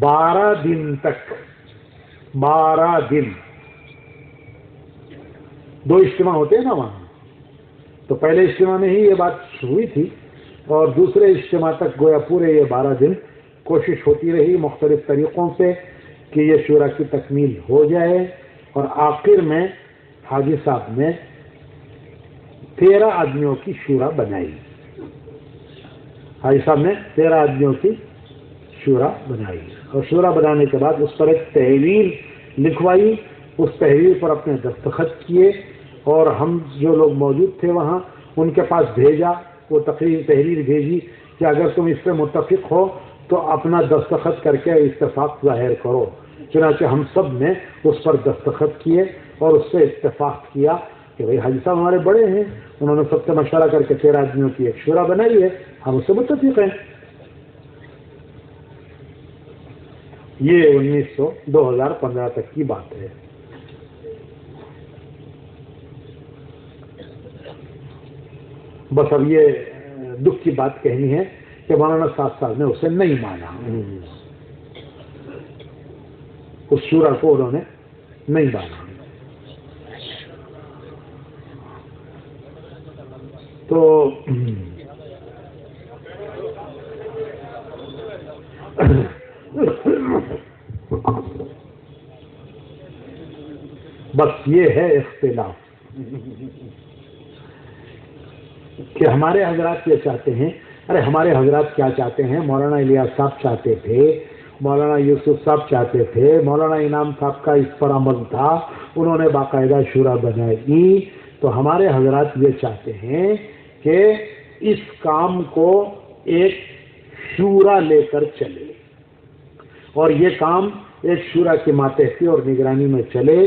12 دن تک 12 دن دو اجتماع ہوتے ہیں نا وہاں، تو پہلے اجتماع میں ہی یہ بات ہوئی تھی، اور دوسرے اجتماع تک گویا پورے یہ 12 دن کوشش ہوتی رہی مختلف طریقوں سے کہ یہ شورا کی تکمیل ہو جائے، اور آخر میں حاجی صاحب نے 13 آدمیوں کی شورا بنائی۔ حاجی صاحب نے 13 آدمیوں کی شورا بنائی، اور شورا بنانے کے بعد اس پر ایک تحریر لکھوائی، اس تحریر پر اپنے دستخط کیے، اور ہم جو لوگ موجود تھے وہاں ان کے پاس بھیجا، وہ تحریر بھیجی کہ اگر تم اس سے متفق ہو تو اپنا دستخط کر کے اتفاق ظاہر کرو۔ چنانچہ ہم سب نے اس پر دستخط کیے اور اس سے اتفاق کیا کہ بھائی حاجی صاحب ہمارے بڑے ہیں، انہوں نے سب سے مشورہ کر کے 13 آدمیوں کی ایک شورا بنائی ہے، ہم اس سے متفق ہیں۔ یہ 2015 تک کی بات ہے۔ بس اب یہ دکھ کی بات کہنی ہے کہ مولانا صاحب نے اسے نہیں مانا، اس شورا کو انہوں نے نہیں مانا۔ تو بس یہ ہے اختلاف کہ ہمارے حضرات یہ چاہتے ہیں، ارے ہمارے حضرات کیا چاہتے ہیں، مولانا الیاس صاحب چاہتے تھے، مولانا یوسف صاحب چاہتے تھے، مولانا انعام صاحب کا اس پر عمل تھا، انہوں نے باقاعدہ شورا بنائی، تو ہمارے حضرات یہ چاہتے ہیں کہ اس کام کو ایک شورا لے کر چلے، اور یہ کام ایک شورا کی ماتحتی اور نگرانی میں چلے،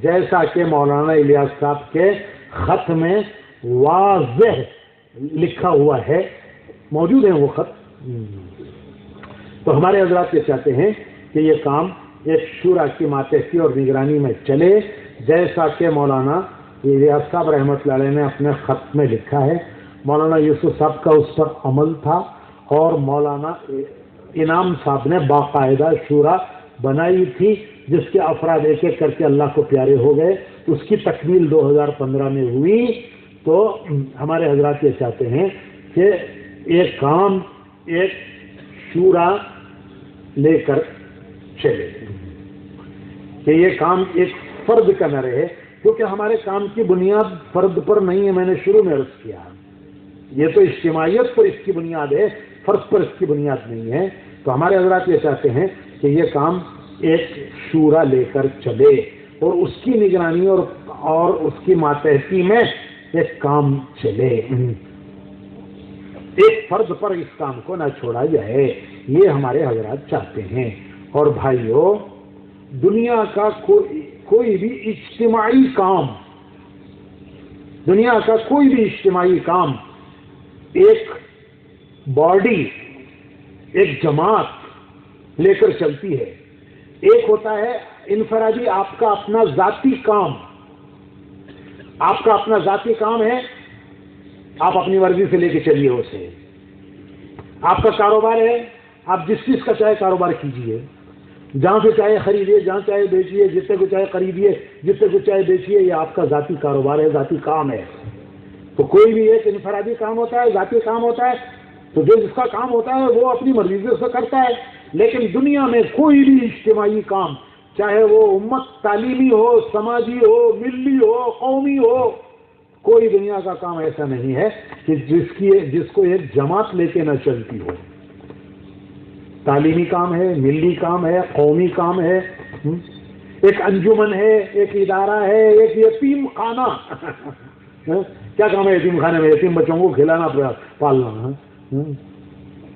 جیسا کہ مولانا الیاس صاحب کے خط میں واضح لکھا ہوا ہے، موجود ہے وہ خط۔ تو ہمارے حضرات یہ چاہتے ہیں کہ یہ کام ایک شورا کی ماتحتی اور نگرانی میں چلے، جیسا کہ مولانا الیاس صاحب رحمۃ اللہ علیہ نے اپنے خط میں لکھا ہے۔ مولانا یوسف صاحب کا اس پر عمل تھا، اور مولانا انعام صاحب نے باقاعدہ شورا بنائی تھی، جس کے افراد ایک ایک کر کے اللہ کو پیارے ہو گئے، اس کی تکمیل 2015 میں ہوئی۔ تو ہمارے حضرات یہ چاہتے ہیں کہ ایک کام ایک شورا لے کر چلے، کہ یہ کام ایک فرد کا نہ رہے، کیونکہ ہمارے کام کی بنیاد فرد پر نہیں ہے، میں نے شروع میں عرض کیا، یہ تو اجتماعیت پر اس کی بنیاد ہے، فرد پر اس کی بنیاد نہیں ہے۔ تو ہمارے حضرات یہ چاہتے ہیں کہ یہ کام ایک شورا لے کر چلے، اور اس کی نگرانی اور اس کی ماتحتی میں ایک کام چلے، ایک فرد پر اس کام کو نہ چھوڑا جائے، یہ ہمارے حضرات چاہتے ہیں۔ اور بھائیو، دنیا کا کوئی بھی اجتماعی کام ایک باڈی، ایک جماعت لے کر چلتی ہے۔ ایک ہوتا ہے انفرادی، آپ کا اپنا ذاتی کام، آپ کا اپنا ذاتی کام ہے، آپ اپنی مرضی سے لے کے چلیے اسے۔ آپ کا کاروبار ہے، آپ جس چیز کا چاہے کاروبار کیجیے، جہاں سے چاہے خریدیے، جہاں چاہے بیچیے، جس سے کو چاہے خریدیے، جس سے کو چاہے بیچیے، یہ آپ کا ذاتی کاروبار ہے، ذاتی کام ہے۔ تو کوئی بھی ایک انفرادی کام ہوتا ہے، ذاتی کام ہوتا ہے، تو جو جس کا کام ہوتا ہے وہ اپنی مرضی سے اسے کرتا ہے۔ لیکن دنیا میں کوئی بھی اجتماعی کام، چاہے وہ امت تعلیمی ہو، سماجی ہو، ملی ہو، قومی ہو، کوئی دنیا کا کام ایسا نہیں ہے کہ جس کو ایک جماعت لے کے نہ چلتی ہو۔ تعلیمی کام ہے، ملی کام ہے، قومی کام ہے، ایک انجمن ہے، ایک ادارہ ہے، ایک یتیم خانہ کیا کام ہے یتیم خانے میں؟ یتیم بچوں کو کھلانا پالنا،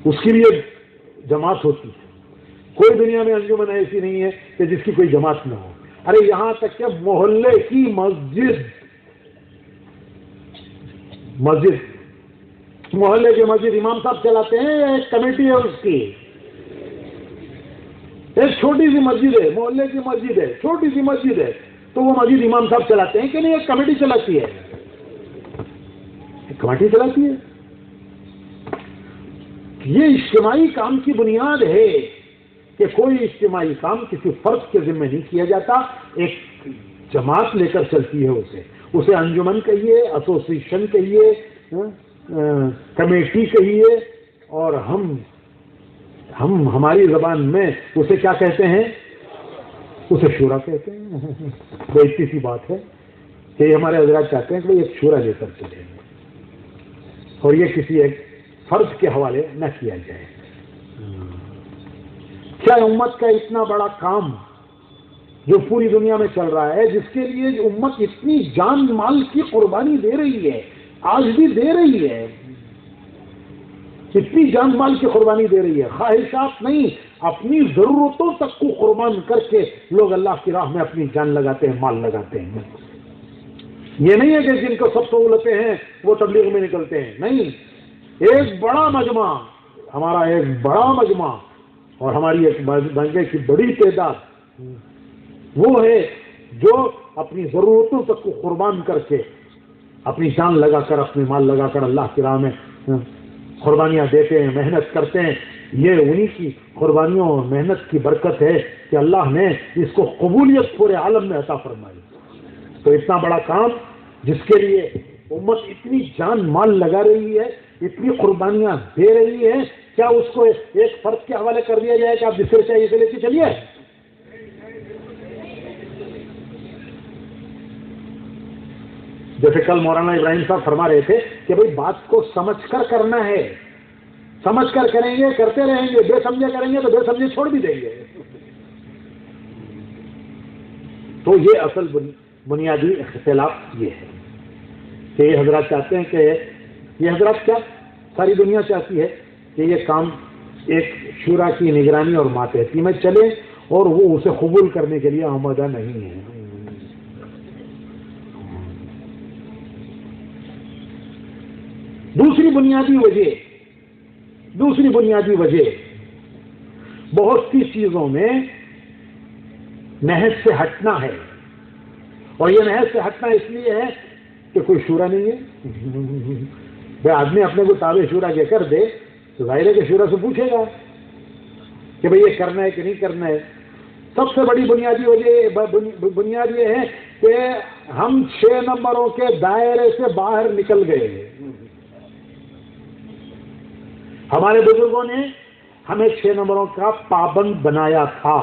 اس کی بھی ایک جماعت ہوتی ہے۔ کوئی دنیا میں انجمن ایسی نہیں ہے کہ جس کی کوئی جماعت نہ ہو. ارے یہاں تک کہ محلے کی مسجد محلے کی مسجد امام صاحب چلاتے ہیں، ایک کمیٹی ہے اس کی، ایک چھوٹی سی مسجد ہے، محلے کی مسجد ہے، چھوٹی سی مسجد ہے، تو وہ مسجد امام صاحب چلاتے ہیں کہ نہیں؟ ایک کمیٹی چلاتی ہے، ایک کمیٹی چلاتی ہے. یہ اجتماعی کام کی بنیاد ہے کہ کوئی اجتماعی کام کسی فرد کے ذمہ نہیں کیا جاتا، ایک جماعت لے کر چلتی ہے. اسے انجمن کہیے، ایسوسیشن کہیے، کمیٹی کہیے، اور ہم ہماری زبان میں اسے کیا کہتے ہیں؟ اسے شورا کہتے ہیں. وہ اتنی سی بات ہے کہ یہ ہمارے حضرات چاہتے ہیں کہ ایک شورا لے کر چلے اور یہ کسی ایک فرض کے حوالے نہ کیا جائے. کیا امت کا اتنا بڑا کام جو پوری دنیا میں چل رہا ہے، جس کے لیے امت اتنی جان مال کی قربانی دے رہی ہے، آج بھی دے رہی ہے، اتنی جان مال کی قربانی دے رہی ہے، خواہشات نہیں، اپنی ضرورتوں تک کو قربان کر کے لوگ اللہ کی راہ میں اپنی جان لگاتے ہیں، مال لگاتے ہیں. یہ نہیں ہے کہ جن کو سب سہولتیں ہیں وہ تبلیغ میں نکلتے ہیں، نہیں. ایک بڑا مجمع، ہمارا ایک بڑا مجمع اور ہماری ایک بندے کی بڑی تعداد وہ ہے جو اپنی ضرورتوں تک کو قربان کر کے اپنی جان لگا کر، اپنی مال لگا کر اللہ کی راہ میں قربانیاں دیتے ہیں، محنت کرتے ہیں. یہ انہی کی قربانیوں اور محنت کی برکت ہے کہ اللہ نے اس کو قبولیت پورے عالم میں عطا فرمائی. تو اتنا بڑا کام جس کے لیے امت اتنی جان مال لگا رہی ہے، اتنی قربانیاں دے رہی ہے، کیا اس کو ایک فرد کے حوالے کر دیا جائے کہ آپ جسے چاہیے اسے لے کے چلیے؟ جیسے کل مولانا ابراہیم صاحب فرما رہے تھے کہ بھئی بات کو سمجھ کر کرنا ہے، سمجھ کر کریں گے، کرتے رہیں گے، بے سمجھے کریں گے تو بے سمجھے چھوڑ بھی دیں گے. تو یہ اصل بنیادی اختلاف یہ ہے کہ یہ حضرات چاہتے ہیں کہ یہ حضرات کیا ساری دنیا چاہتی ہے کہ یہ کام ایک شورا کی نگرانی اور ماتحتی میں چلے، اور وہ اسے قبول کرنے کے لیے آمادہ نہیں ہے. دوسری بنیادی وجہ بہت سی چیزوں میں نہج سے ہٹنا ہے، اور یہ نہج سے ہٹنا اس لیے ہے کہ کوئی شورا نہیں ہے. بھائی آدمی اپنے کو تابع شورا کے کر دے تو ظاہر ہے کہ شورا سے پوچھے گا کہ بھئی یہ کرنا ہے کہ نہیں کرنا ہے. سب سے بڑی بنیاد یہ ہے کہ ہم 6 نمبروں کے دائرے سے باہر نکل گئے. ہمارے بزرگوں نے ہمیں 6 نمبروں کا پابند بنایا تھا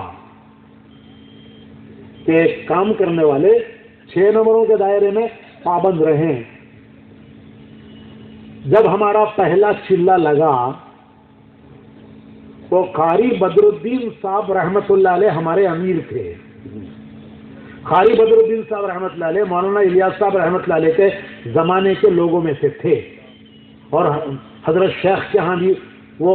کہ کام کرنے والے 6 نمبروں کے دائرے میں پابند رہیں. جب ہمارا پہلا چلہ لگا تو قاری بدر الدین صاحب رحمت اللہ علیہ ہمارے امیر تھے. قاری بدر الدین صاحب رحمت اللہ علیہ مولانا الیاس صاحب رحمت اللہ علیہ کے زمانے کے لوگوں میں سے تھے، اور حضرت شیخ کے ہاں بھی وہ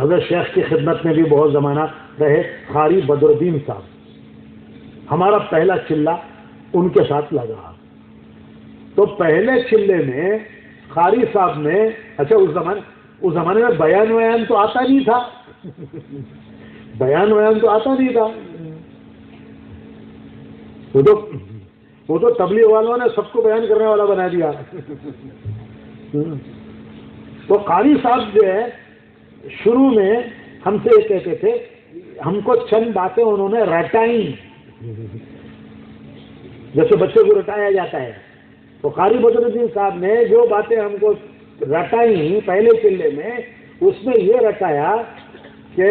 حضرت شیخ کی خدمت میں بھی بہت زمانہ رہے. قاری بدر الدین صاحب ہمارا پہلا چلہ ان کے ساتھ لگا. تو پہلے چلے میں قاری صاحب نے اچھا اس زمانے میں بیان تو آتا نہیں تھا، بیان تو آتا نہیں تھا. وہ تو تبلیغ والوں نے سب کو بیان کرنے والا بنا دیا. تو قاری صاحب جو ہے شروع میں ہم سے یہ کہتے تھے، ہم کو چند باتیں انہوں نے رٹائیں، جیسے بچے کو رٹایا جاتا ہے. تو قاری بدر الدین صاحب نے جو باتیں ہم کو رٹائیں پہلے چلے میں، اس میں یہ رٹایا کہ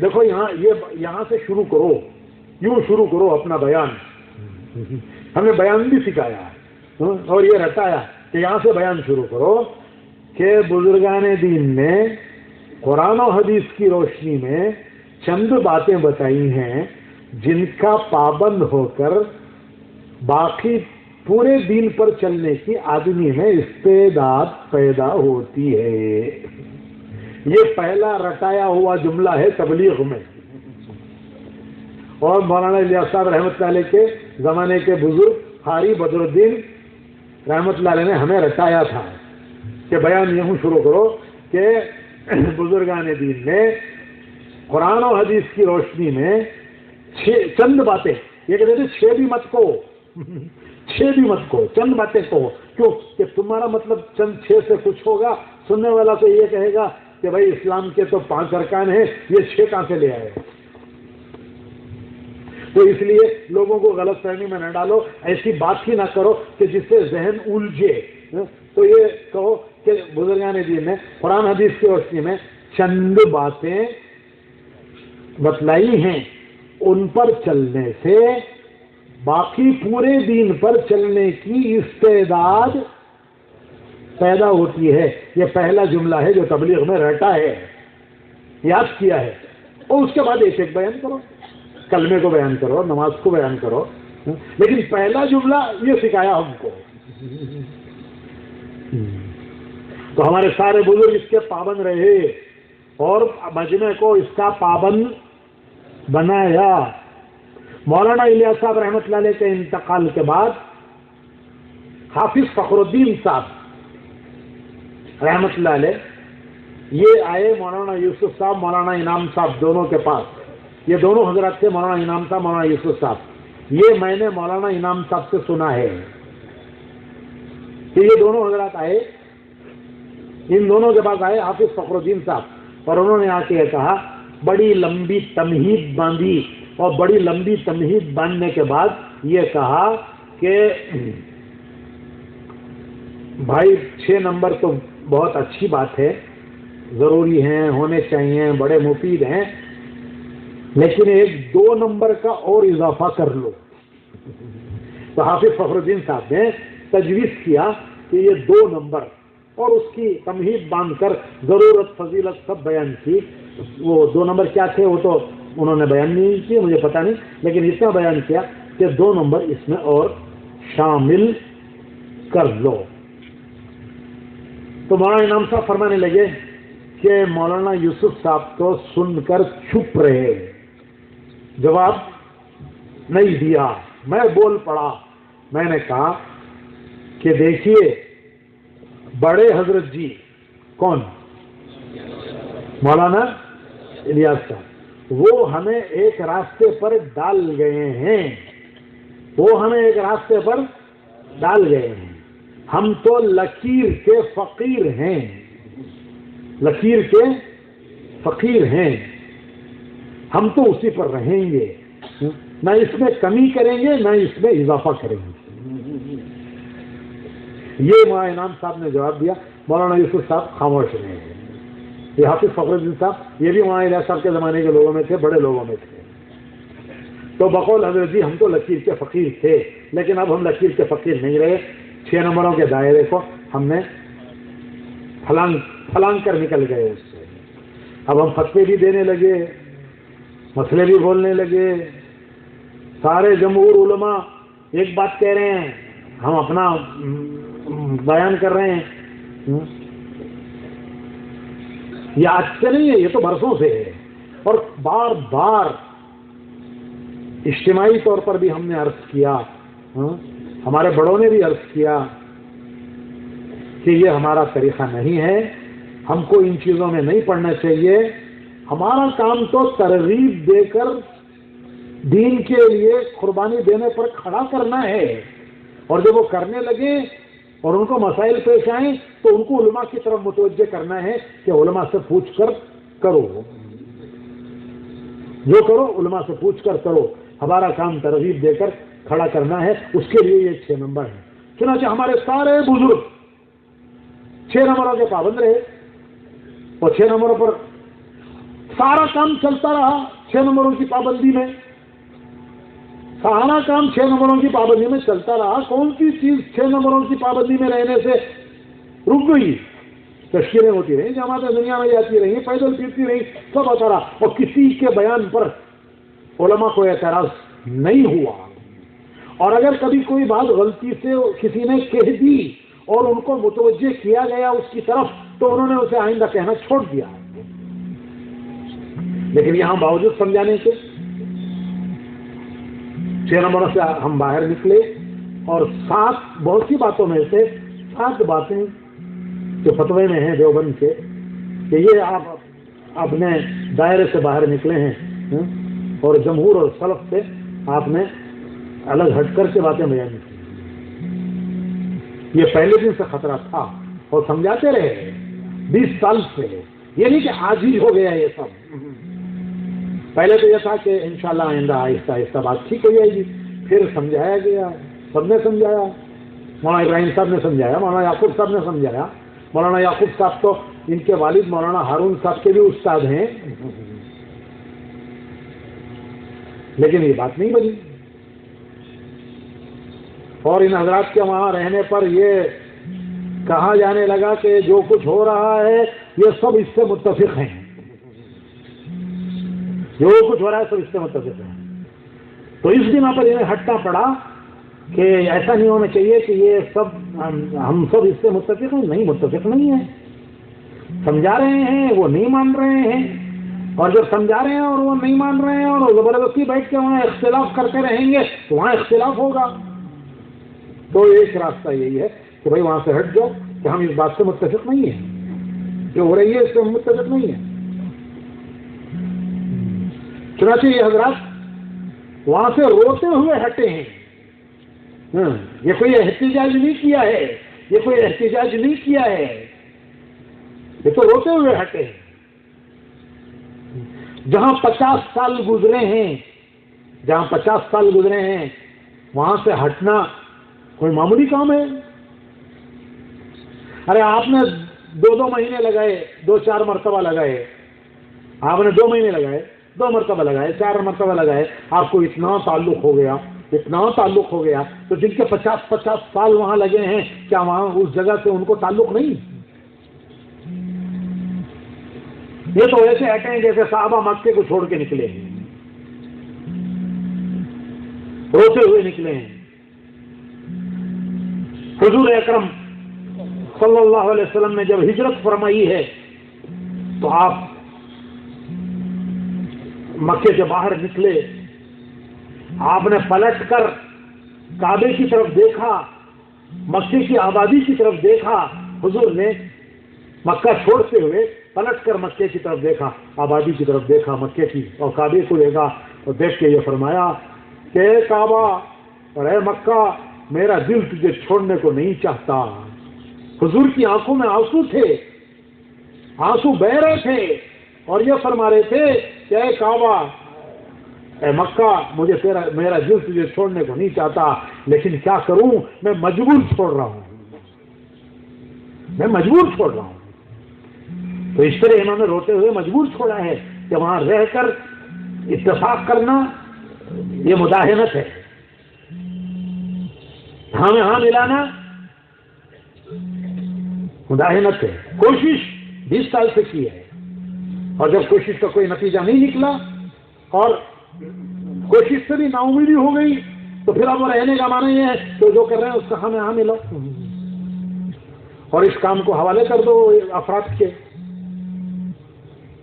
دیکھو یہاں سے شروع کرو، یوں شروع کرو اپنا بیان. ہمیں بیان بھی سکھایا اور یہ رٹایا کہ یہاں سے بیان شروع کرو کہ بزرگان دین نے قرآن و حدیث کی روشنی میں چند باتیں بتائی ہیں جن کا پابند ہو کر باقی پورے دین پر چلنے کی آدمی میں استعداد پیدا ہوتی ہے. یہ پہلا رٹایا ہوا جملہ ہے تبلیغ میں. اور مولانا الیاس صاحب رحمۃ اللہ علیہ کے زمانے کے بزرگ قاری بدر الدین رحمۃ اللہ علیہ نے ہمیں رٹایا تھا کہ بیان یوں شروع کرو کہ بزرگان دین نے قرآن و حدیث کی روشنی میں چند باتیں، یہ کہتے تھے چھ بھی مت کو، چھ بھی مت کو، چند باتیں کہو، کیوں کہ تمہارا مطلب چند چھ سے کچھ ہوگا، سننے والا تو یہ کہے گا کہ بھائی اسلام کے تو 5 ارکان ہیں، یہ 6 کہاں سے لے آئے؟ تو اس لیے لوگوں کو غلط فہمی میں نہ ڈالو، ایسی بات ہی نہ کرو کہ جس سے ذہن الجھے۔ تو یہ کہو کہ بزرگان دین نے قرآن حدیث کی روشنی میں چند باتیں بتلائی ہیں، ان پر چلنے سے باقی پورے دین پر چلنے کی استعداد پیدا ہوتی ہے۔ یہ پہلا جملہ ہے جو تبلیغ میں رٹا ہے، یاد کیا ہے، اور اس کے بعد ایک ایک بیان کرو، کلمے کو بیان کرو، نماز کو بیان کرو، لیکن پہلا جملہ یہ سکھایا ہم کو۔ تو ہمارے سارے بزرگ اس کے پابند رہے اور مجمع کو اس کا پابند بنایا۔ مولانا الیاس صاحب رحمۃ اللہ علیہ کے انتقال کے بعد حافظ فخر الدین صاحب رحمۃ اللہ علیہ یہ آئے مولانا یوسف صاحب، مولانا انعام صاحب دونوں کے پاس۔ یہ دونوں حضرات تھے، مولانا انعام صاحب، مولانا یوسف صاحب۔ یہ میں نے مولانا انعام صاحب سے سنا ہے کہ یہ دونوں حضرات آئے، ان دونوں کے پاس آئے حافظ فخر الدین صاحب، اور انہوں نے آ کے کہا، بڑی لمبی تمہید باندھی، اور بڑی لمبی تمہید باندھنے کے بعد یہ کہا کہ بھائی 6 نمبر تو بہت اچھی بات ہے، ضروری ہیں، ہونے چاہیے، بڑے مفید ہیں، لیکن 1-2 نمبر کا اور اضافہ کر لو۔ تو حافظ فخر الدین صاحب نے تجویز کیا کہ یہ 2 نمبر، اور اس کی تمہید باندھ کر ضرورت فضیلت سب بیان کی۔ وہ 2 نمبر کیا تھے وہ تو انہوں نے بیان نہیں کیے، مجھے پتہ نہیں، لیکن اتنا بیان کیا کہ 2 نمبر اس میں اور شامل کر لو۔ تو مولانا انعام صاحب فرمانے لگے کہ مولانا یوسف صاحب تو سن کر چپ رہے، جواب نہیں دیا۔ میں بول پڑا، میں نے کہا کہ دیکھیے بڑے حضرت جی، کون؟ مولانا الیاس صاحب، وہ ہمیں ایک راستے پر ڈال گئے ہیں، وہ ہمیں ایک راستے پر ڈال گئے ہیں، ہم تو لکیر کے فقیر ہیں، لکیر کے فقیر ہیں، ہم تو اسی پر رہیں گے، نہ اس میں کمی کریں گے نہ اس میں اضافہ کریں گے۔ یہ مولانا انعام صاحب نے جواب دیا۔ مولانا یوسف صاحب خاموش رہے۔ یہ حافظ فخر الدین صاحب یہ بھی مولانا الیاس صاحب کے زمانے کے لوگوں میں تھے، بڑے لوگوں میں تھے۔ تو بقول حضرت جی ہم تو لکیر کے فقیر تھے، لیکن اب ہم لکیر کے فقیر نہیں رہے، 6 نمبروں کے دائرے کو ہم نے پھلانگ کر نکل گئے اس سے۔ اب ہم فتوے بھی دینے لگے، مسئلے بھی بولنے لگے، سارے جمہور علماء ایک بات کہہ رہے ہیں، ہم اپنا بیان کر رہے ہیں۔ یہ آج سے نہیں ہے، یہ تو برسوں سے ہے، اور بار بار اجتماعی طور پر بھی ہم نے عرض کیا، ہمارے بڑوں نے بھی عرض کیا کہ یہ ہمارا طریقہ نہیں ہے، ہم کو ان چیزوں میں نہیں پڑنا چاہیے، ہمارا کام تو ترغیب دے کر دین کے لیے قربانی دینے پر کھڑا کرنا ہے، اور جب وہ کرنے لگے اور ان کو مسائل پیش آئیں تو ان کو علماء کی طرف متوجہ کرنا ہے کہ علماء سے پوچھ کر کرو، جو کرو علماء سے پوچھ کر کرو، ہمارا کام ترغیب دے کر کھڑا کرنا ہے، اس کے لیے یہ 6 نمبر ہے۔ چنانچہ ہمارے سارے بزرگ 6 نمبروں کے پابند رہے، اور 6 نمبروں پر سارا کام چلتا رہا، 6 نمبروں کی پابندی میں سارا کام 6 نمبروں کی پابندی میں چلتا رہا۔ کون سی چیز 6 نمبروں کی پابندی میں رہنے سے رک گئی؟ تشکیلیں ہوتی رہی، جماعتیں دنیا میں جاتی رہی، پیدل پھرتی رہی، سب ہوتا رہا، اور کسی کے بیان پر علماء کو اعتراض نہیں ہوا، اور اگر کبھی کوئی بات غلطی سے کسی نے کہہ دی اور ان کو متوجہ کیا گیا اس کی طرف تو انہوں نے اسے آئندہ کہنا چھوڑ دیا۔ لیکن یہاں باوجود سمجھانے کے 6 نمبروں سے ہم باہر نکلے اور 7 بہت سی باتوں میں سے 7 باتیں جو فتوے میں ہیں دیوبند کے کہ یہ آپ اپنے دائرے سے باہر نکلے ہیں اور جمہور اور سلف سے آپ نے الگ ہٹ کر کے باتیں بیان کی. یہ پہلے دن سے خطرہ تھا اور سمجھاتے رہے 20 سال سے. یہ نہیں کہ آج ہی ہو گیا یہ سب. پہلے تو یہ تھا کہ انشاءاللہ آئندہ آہستہ آہستہ بات ٹھیک ہو جائے گی. پھر سمجھایا گیا, سب نے سمجھایا. مولانا ابراہیم صاحب نے سمجھایا, مولانا یعقوب صاحب نے سمجھایا. مولانا یعقوب صاحب تو ان کے والد مولانا ہارون صاحب کے بھی استاد ہیں, لیکن یہ بات نہیں بنی. اور ان حضرات کے وہاں رہنے پر یہ کہا جانے لگا کہ جو کچھ ہو رہا ہے یہ سب اس سے متفق ہیں. جو کچھ ہو رہا ہے سب اس سے متفق ہیں. تو اس بنا پر انہیں ہٹنا پڑا کہ ایسا نہیں ہونا چاہیے کہ یہ سب ہم سب اس سے متفق ہیں. نہیں, متفق نہیں ہیں. سمجھا رہے ہیں وہ نہیں مان رہے ہیں, اور جب سمجھا رہے ہیں اور وہ نہیں مان رہے ہیں اور زبردستی بیٹھ کے وہاں اختلاف کرتے رہیں گے تو وہاں اختلاف ہوگا. تو ایک راستہ یہی ہے کہ بھائی وہاں سے ہٹ جاؤ کہ ہم اس بات سے متفق نہیں ہیں, جو ہو رہی ہے اس سے ہم متفق نہیں ہیں. چنانچہ یہ حضرات وہاں سے روتے ہوئے ہٹے ہیں. یہ کوئی احتجاج نہیں کیا ہے, یہ کوئی احتجاج نہیں کیا ہے, یہ تو روتے ہوئے ہٹے ہیں. جہاں 50 سال گزرے ہیں, جہاں 50 سال گزرے ہیں وہاں سے ہٹنا کوئی معمولی کام ہے؟ ارے آپ نے 2 مہینے لگائے, 2-4 مرتبہ لگائے, آپ نے 2 مہینے لگائے, 2 مرتبہ لگائے, 4 مرتبہ لگائے, آپ کو اتنا تعلق ہو گیا, اتنا تعلق ہو گیا. تو جن کے 50 سال وہاں لگے ہیں کیا وہاں اس جگہ سے ان کو تعلق نہیں؟ یہ تو ایسے ہٹے ہیں جیسے صحابہ مکے کو چھوڑ کے نکلے ہیں, روتے ہوئے نکلے ہیں. حضور اکرم صلی اللہ علیہ وسلم نے جب ہجرت فرمائی ہے تو آپ مکے سے باہر نکلے. آپ نے پلٹ کر کعبے کی طرف دیکھا, مکے کی آبادی کی طرف دیکھا. حضور نے مکہ چھوڑتے ہوئے پلٹ کر مکے کی طرف دیکھا, آبادی کی طرف دیکھا مکے کی, اور کعبے کو دیکھا اور دیکھ کے یہ فرمایا کہ اے کعبہ اور اے مکہ, میرا دل تجھے چھوڑنے کو نہیں چاہتا. حضور کی آنکھوں میں آنسو تھے, آنسو بہ رہے تھے, اور یہ فرما رہے تھے کہ اے کعبہ اے مکہ, مجھے میرا دل تجھے چھوڑنے کو نہیں چاہتا, لیکن کیا کروں, میں مجبور چھوڑ رہا ہوں, میں مجبور چھوڑ رہا ہوں. تو اس طرح انہوں نے روتے ہوئے مجبور چھوڑا ہے کہ وہاں رہ کر اتفاق کرنا یہ مداہنت ہے, ہاں میں ہاں ملانا مداہنت ہے. کوشش 20 سال سے کی ہے, اور جب کوشش کا کوئی نتیجہ نہیں نکلا اور کوشش سے بھی نا امیدی ہو گئی تو پھر اب وہ رہنے کا معنی یہ ہے کہ جو کر رہے ہیں اس کا ہمیں ہاں ملو, اور اس کام کو حوالے کر دو افراد کے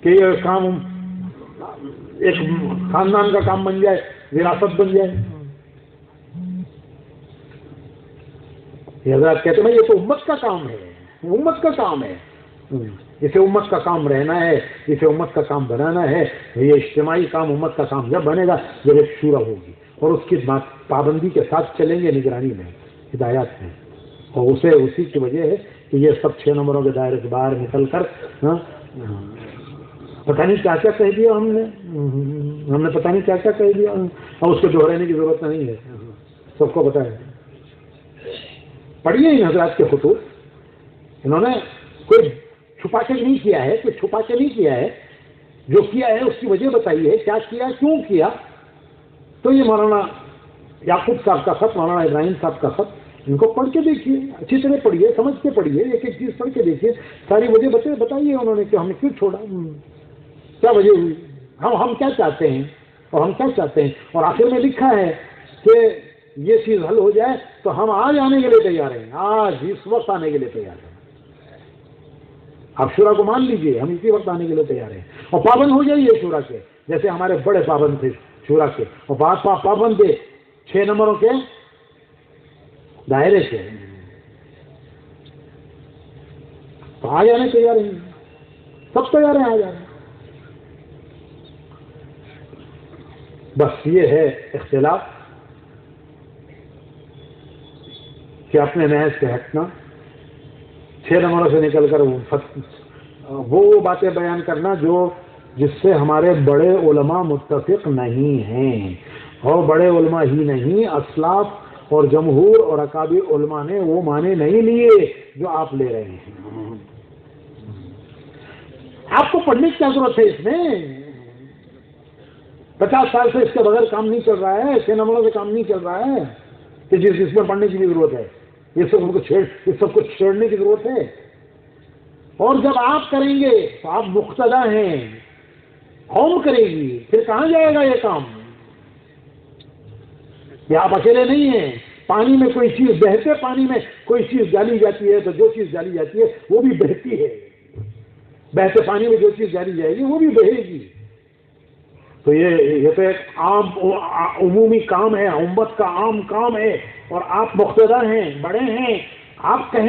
کہ یہ کام ایک خاندان کا کام بن جائے, وراثت بن جائے. یہ حضرات کہتے ہیں یہ تو امت کا کام ہے, امت کا کام ہے, اسے امت کا کام رہنا ہے, اسے امت کا کام بنانا ہے. یہ اجتماعی کام امت کا کام جب بنے گا جب ایک شورا ہوگی اور اس کی پابندی کے ساتھ چلیں گے, نگرانی میں, ہدایات میں, اور اسے اسی کی وجہ ہے کہ یہ سب 6 نمبروں کے دائرے سے باہر نکل کر پتہ نہیں کیا کیا کہہ دیا ہم نے پتہ نہیں کیا کیا کہہ دیا, اور اس کو دہرانے کی ضرورت نہیں ہے, سب کو پتہ ہے. پڑھیے ان حضرات کے خطوط, انہوں نے کوئی چھپا کے نہیں کیا ہے, کوئی چھپا کے نہیں کیا ہے, جو کیا ہے اس کی وجہ بتائی ہے, کیا کیا, کیوں کیا. تو یہ مولانا یعقوب صاحب کا خط, مولانا ابراہیم صاحب کا خط, ان کو پڑھ کے دیکھیے, اچھی طرح پڑھیے, سمجھ کے پڑھیے, ایک ایک چیز پڑھ کے دیکھیے, ساری وجہ بتائیے انہوں نے کہ ہم نے کیوں چھوڑا, کیا وجہ ہوئی, ہم کیا چاہتے ہیں اور ہم کیا چاہتے ہیں. اور آخر میں لکھا ہے کہ یہ چیز حل ہو جائے تو ہم آج آنے کے لیے تیار ہیں, آج اس وقت آنے کے لیے تیار ہیں. آپ شورا کو مان لیجئے, ہم اسی وقت آنے کے لیے تیار ہیں, اور پابند ہو جائیے شورا کے, جیسے ہمارے بڑے پابند تھے شورا کے, اور بات پابند تھے 6 نمبروں کے دائرے سے تو آ جانے تیار ہیں، سب تیار ہیں آ جانے. بس یہ ہے اختلاف کہ اپنے محض سے ہٹنا، 6 نمبروں سے نکل کر وہ باتیں بیان کرنا جس سے ہمارے بڑے علماء متفق نہیں ہیں، اور بڑے علماء ہی نہیں، اسلاف اور جمہور اور اکابر علماء نے وہ معنی نہیں لیے جو آپ لے رہے ہیں. آپ کو پڑھنے کی کیا ضرورت ہے؟ اس میں 50 سال سے اس کے بغیر کام نہیں چل رہا ہے، 6 نمبروں سے کام نہیں چل رہا ہے کہ جس میں پڑھنے کی بھی ضرورت ہے. یہ سب کو چھیڑنے کی ضرورت ہے. اور جب آپ کریں گے تو آپ مقتدا ہیں، قوم کرے گی، پھر کہاں جائے گا یہ کام؟ یہ آپ اکیلے نہیں ہیں. پانی میں کوئی چیز بہتے، پانی میں کوئی چیز ڈالی جاتی ہے تو جو چیز ڈالی جاتی ہے وہ بھی بہتی ہے. بہتے پانی میں جو چیز ڈالی جائے گی وہ بھی بہے گی. تو یہ تو ایک عام عمومی کام ہے، امت کا عام کام ہے، اور آپ مقتدا ہیں، بڑے ہیں. آپ کہیں